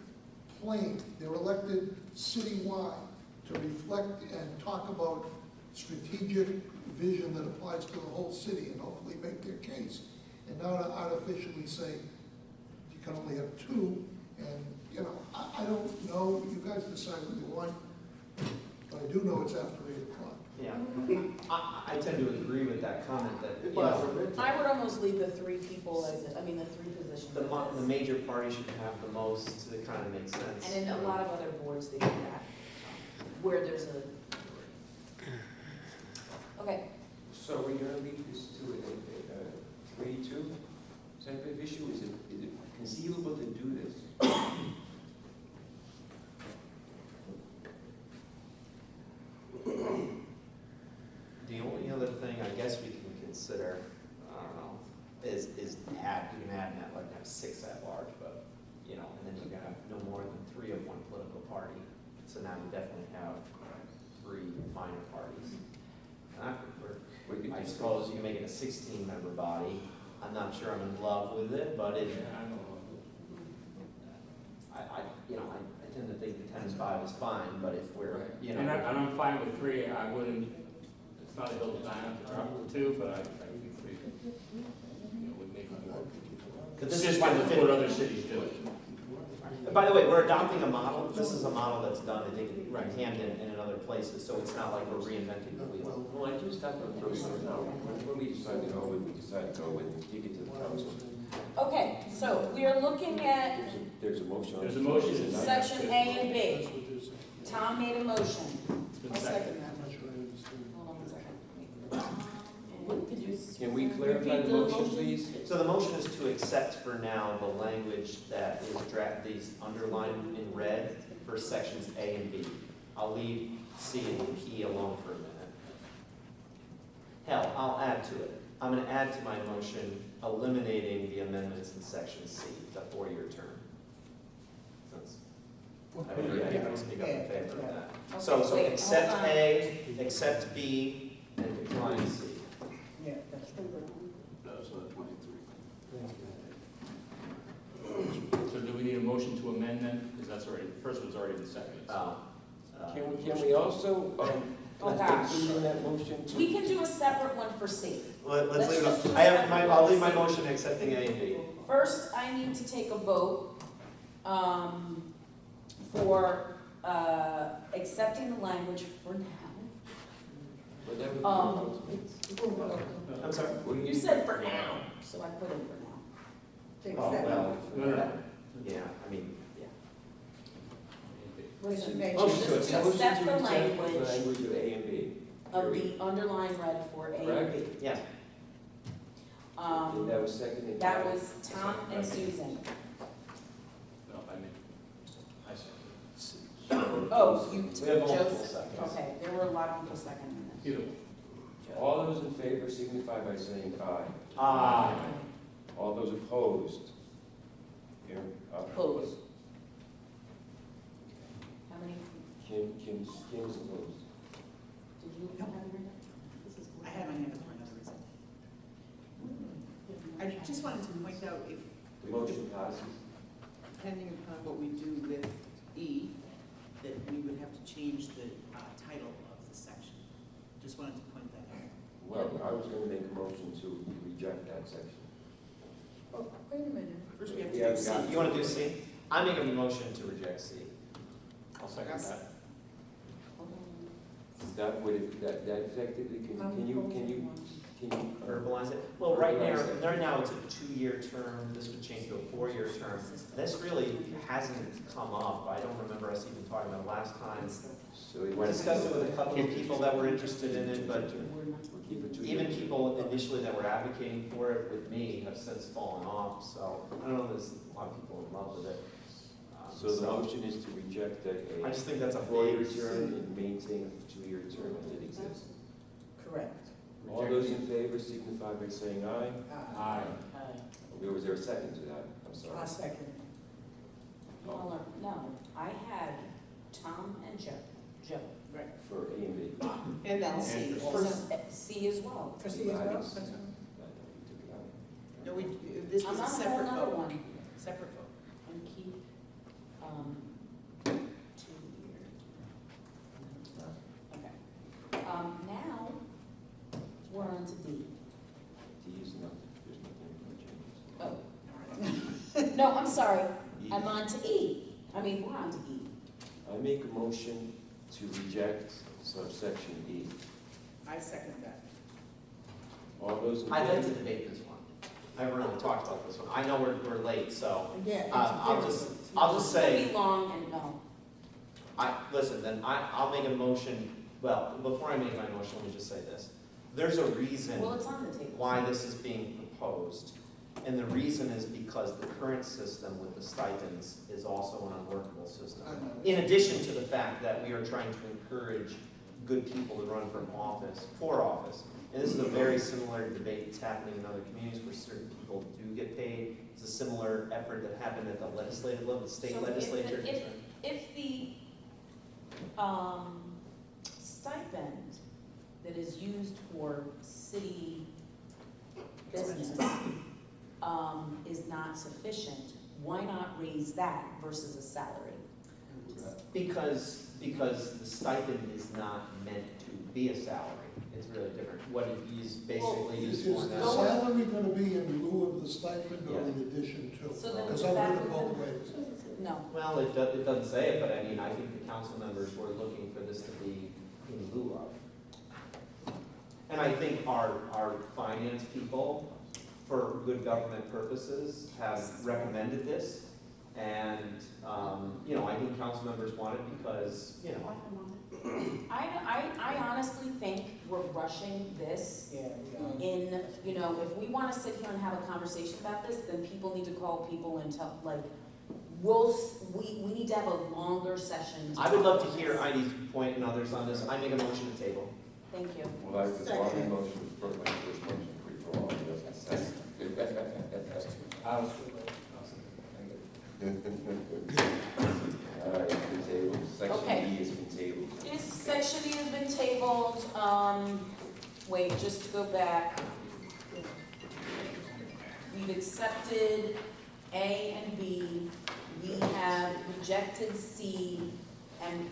plane. They're elected citywide to reflect and talk about strategic vision that applies to the whole city and hopefully make their case. And not to artificially say you can only have 2, and I don't know. You guys decide what you want, but I do know it's after 8 o'clock. Yeah, I tend to agree with that comment that, you know, I would almost leave the 3 people as, the 3 positions. the major party should have the most, it kind of makes sense. And in a lot of other boards, they do that, where there's Okay, So we're gonna leave this to a 3-2 type of issue? Is it conceivable to do this? The only other thing I guess we can consider, I don't know, is add, you can add that, like have 6 at large, but, you know, and then you can have no more than 3 of one political party. So now you definitely have 3 minor parties. And I suppose you can make it a 16-member body. I'm not sure I'm in love with it, but it, Yeah, I don't know. I tend to think the 10-5 is fine, but if we're, you know. And I'm fine with 3, I wouldn't, it's not a hill to die on to drop it to 2, but I would be 3. You know, would make it more. But this It's is just why what other cities do. By the way, we're adopting a model, this is a model that's done, I think, in Right. Camden and in other places, so it's not like we're reinventing the wheel. Well, I just have to throw something out. When we decide to go with, we decide to go with, take it to the council. okay, so we are looking at There's a motion. on the There's a floor. motion. section A and B. That's what they're saying. Tom made a motion. It's been I'll seconded. second that. I'm not sure I understand. Hold on a second. Can we clarify the motion, please? So the motion is to accept for now the language that is these underlined in red for sections A and B. I'll leave C and E alone for a minute. Hell, I'll add to it. I'm gonna add to my motion eliminating the amendments in section C, the 4-year term. Since everybody can speak up in favor of that. Okay, So wait, hold accept on. A, accept B, and decline C. Yeah, that's true. That's 23. So do we need a motion to amend then? Because that's already, the first one's already been seconded. Can we also, Oh, gosh. include in that motion? to- We can do a separate one for C. Let's Let's leave just it, do I have separate my, I'll leave my policy. motion accepting A and B. First, I need to take a vote for accepting the language for now. But that would be I'm sorry? Well, You said for now, so I put in for now. Take Oh, that. well, No. yeah, I mean, yeah. What is it, Major? Motion to Just accept accept the the language language of A and B. of the underlying red for A and B. Yeah. And that was seconded. That by- was Tom and Susan. No, I mean, I second. Oh, you, We have multiple Joseph, seconds. okay, there were a lot of people seconding this. Either way. All those in favor signify by saying aye. Aye. All those opposed? Here, Opposed. How many, Kim's opposed. did you have your hand? This is. I had my hand up for another reason. I just wanted to point out if, The motion passes. depending upon what we do with E, that we would have to change the title of the section. Just wanted to point that out. Well, I was gonna make a motion to reject that section. Oh, wait a minute. First, we have Yeah, to do we got C. You wanna do C? I make a motion to reject C. I'll second that. That would, that effectively, can you Verbalize it? Well, right now it's a 2-year term, this would change to a 4-year term. This really hasn't come up, I don't remember us even talking about it last time. So it We was. discussed it with a couple of people that were interested in it, but Keep it to even you. people initially that were advocating for it with me have since fallen off, so I don't know, there's a lot of people in love with it. So the motion is to reject I a just think that's a 4-year vague term and maintain a 2-year term as it exists. Correct. All those in favor signify by saying aye. Aye. Was there a second to that? I'm sorry. I'll second. No, I had Tom and Joe. For A and B. And then C And For also. C as well. For C as well? That's fine. No, this I'm was a not a whole separate nother vote. one. Separate vote. And keep, 2 years. Okay. Now, we're on to D. D is nothing, there's nothing for changes. Oh. No, I'm sorry, E. I'm on to E. We're on to E. I make a motion to reject subsection E. I second that. All those in I'd like to favor? debate this one. I haven't really talked about this one. I know we're late, so Yeah. it's I'll very- just say. It's gonna be long and no. Listen, then I'll make a motion, well, before I make my motion, let me just say this. there's a reason Well, it's on the table. why this is being proposed. And the reason is because the current system with the stipends is also an unworkable system. In addition to the fact that we are trying to encourage good people to run for office. And this is a very similar debate that's happening in other communities where certain people do get paid. It's a similar effort that happened at the legislative level, the state So legislature. if the stipend that is used for city business is not sufficient, why not raise that versus a salary? Because the stipend is not meant to be a salary. It's really different. What it is basically Is used for the now. salary gonna be in lieu of the stipend or Yeah. in addition to? So then Because is I've that read it what both ways. No. Well, it doesn't say it, but I mean, I think the council members were looking for this to be in lieu of. And I think our finance people, for good government purposes, have recommended this. And, I think council members want it because, I honestly think we're rushing this Yeah, in, if we wanna sit here and have a conversation about this, then people need to call people and tell, like, we need to have a longer session. I would love to hear Heidi's point and others on this. I make a motion to table. Thank you. Well, I withdraw my motion, for my first motion, for all of us. I was. All right, it's been tabled. Section Okay. E has been tabled. This section E has been tabled, wait, just to go back. We've accepted A and B, we have rejected C, and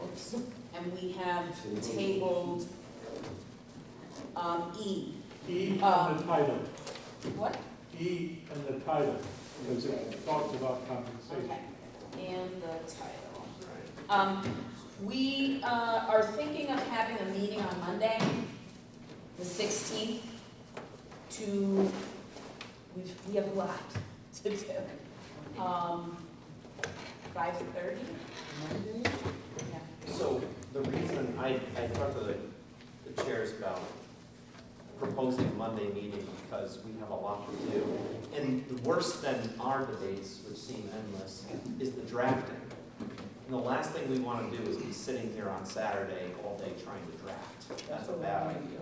we have tabled, E. E and the title, What? E and the title, because it talks about compensation. Okay, and the title. We are thinking of having a meeting on Monday, the 16th, we have a lot to do. 5:30? Monday? Yeah. So the reason I talked to the chairs about proposing a Monday meeting because we have a lot to do. And worse than our debates, which seem endless, is the drafting. And the last thing we want to do is be sitting here on Saturday all day trying to draft. That's a bad idea.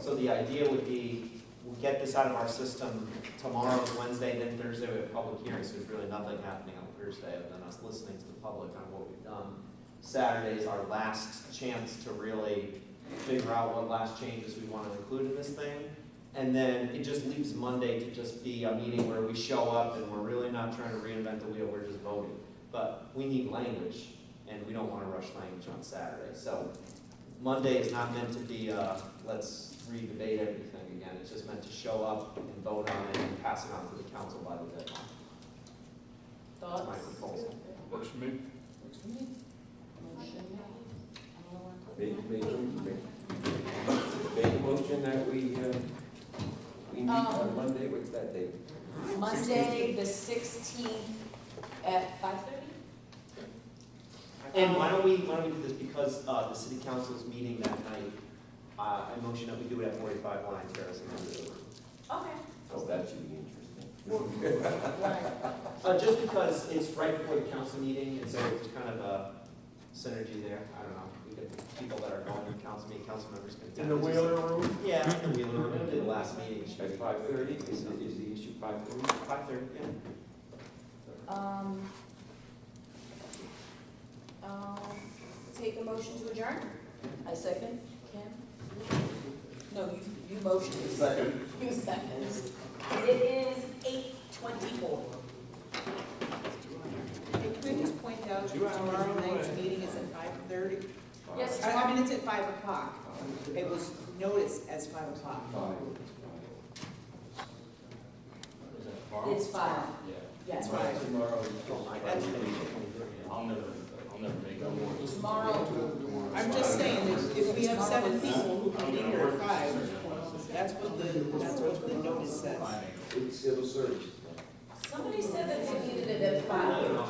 So the idea would be, we'll get this out of our system tomorrow, Wednesday, then Thursday we have public hearings. So there's really nothing happening on Thursday other than us listening to the public on what we've done. Saturday is our last chance to really figure out what last changes we want to include in this thing. And then it just leaves Monday to just be a meeting where we show up and we're really not trying to reinvent the wheel, we're just voting. But we need language, and we don't want to rush language on Saturday. So Monday is not meant to be, let's re-debate everything again. It's just meant to show up and vote on it and pass it on to the council by the deadline. That's my Thoughts? proposal. Works for me. Motion made. Make a motion that we meet on Monday, what's that date? Monday, the 16th at 5:30? And why don't we do this, because the city council's meeting that night, I motion that we do it at 45 Lion Terrace in Honolulu. Okay. Oh, that should be interesting. Just because it's right before the council meeting, and so it's kind of a synergy there. I don't know, we get people that are going to the council meeting, council members can attend. In the Wheeler Room? Yeah, in the Wheeler Room, we did the last meeting. At 5:30, is the issue 5:30? 5:30, yeah. Take a motion to adjourn? I second. Ken? No, you motioned. Second. You second. It is 8:24. Can we just point out that tomorrow night's meeting is at 5:30? Yes, I mean, it's at 5 o'clock. It was noticed as 5 o'clock. it's 5. Yeah. Yes, Tomorrow. I'll never make it. tomorrow. I'm just saying, if we have 7 people who can be here at 5, that's what the notice says. It's civil service. Somebody said that they needed it at 5. I don't know,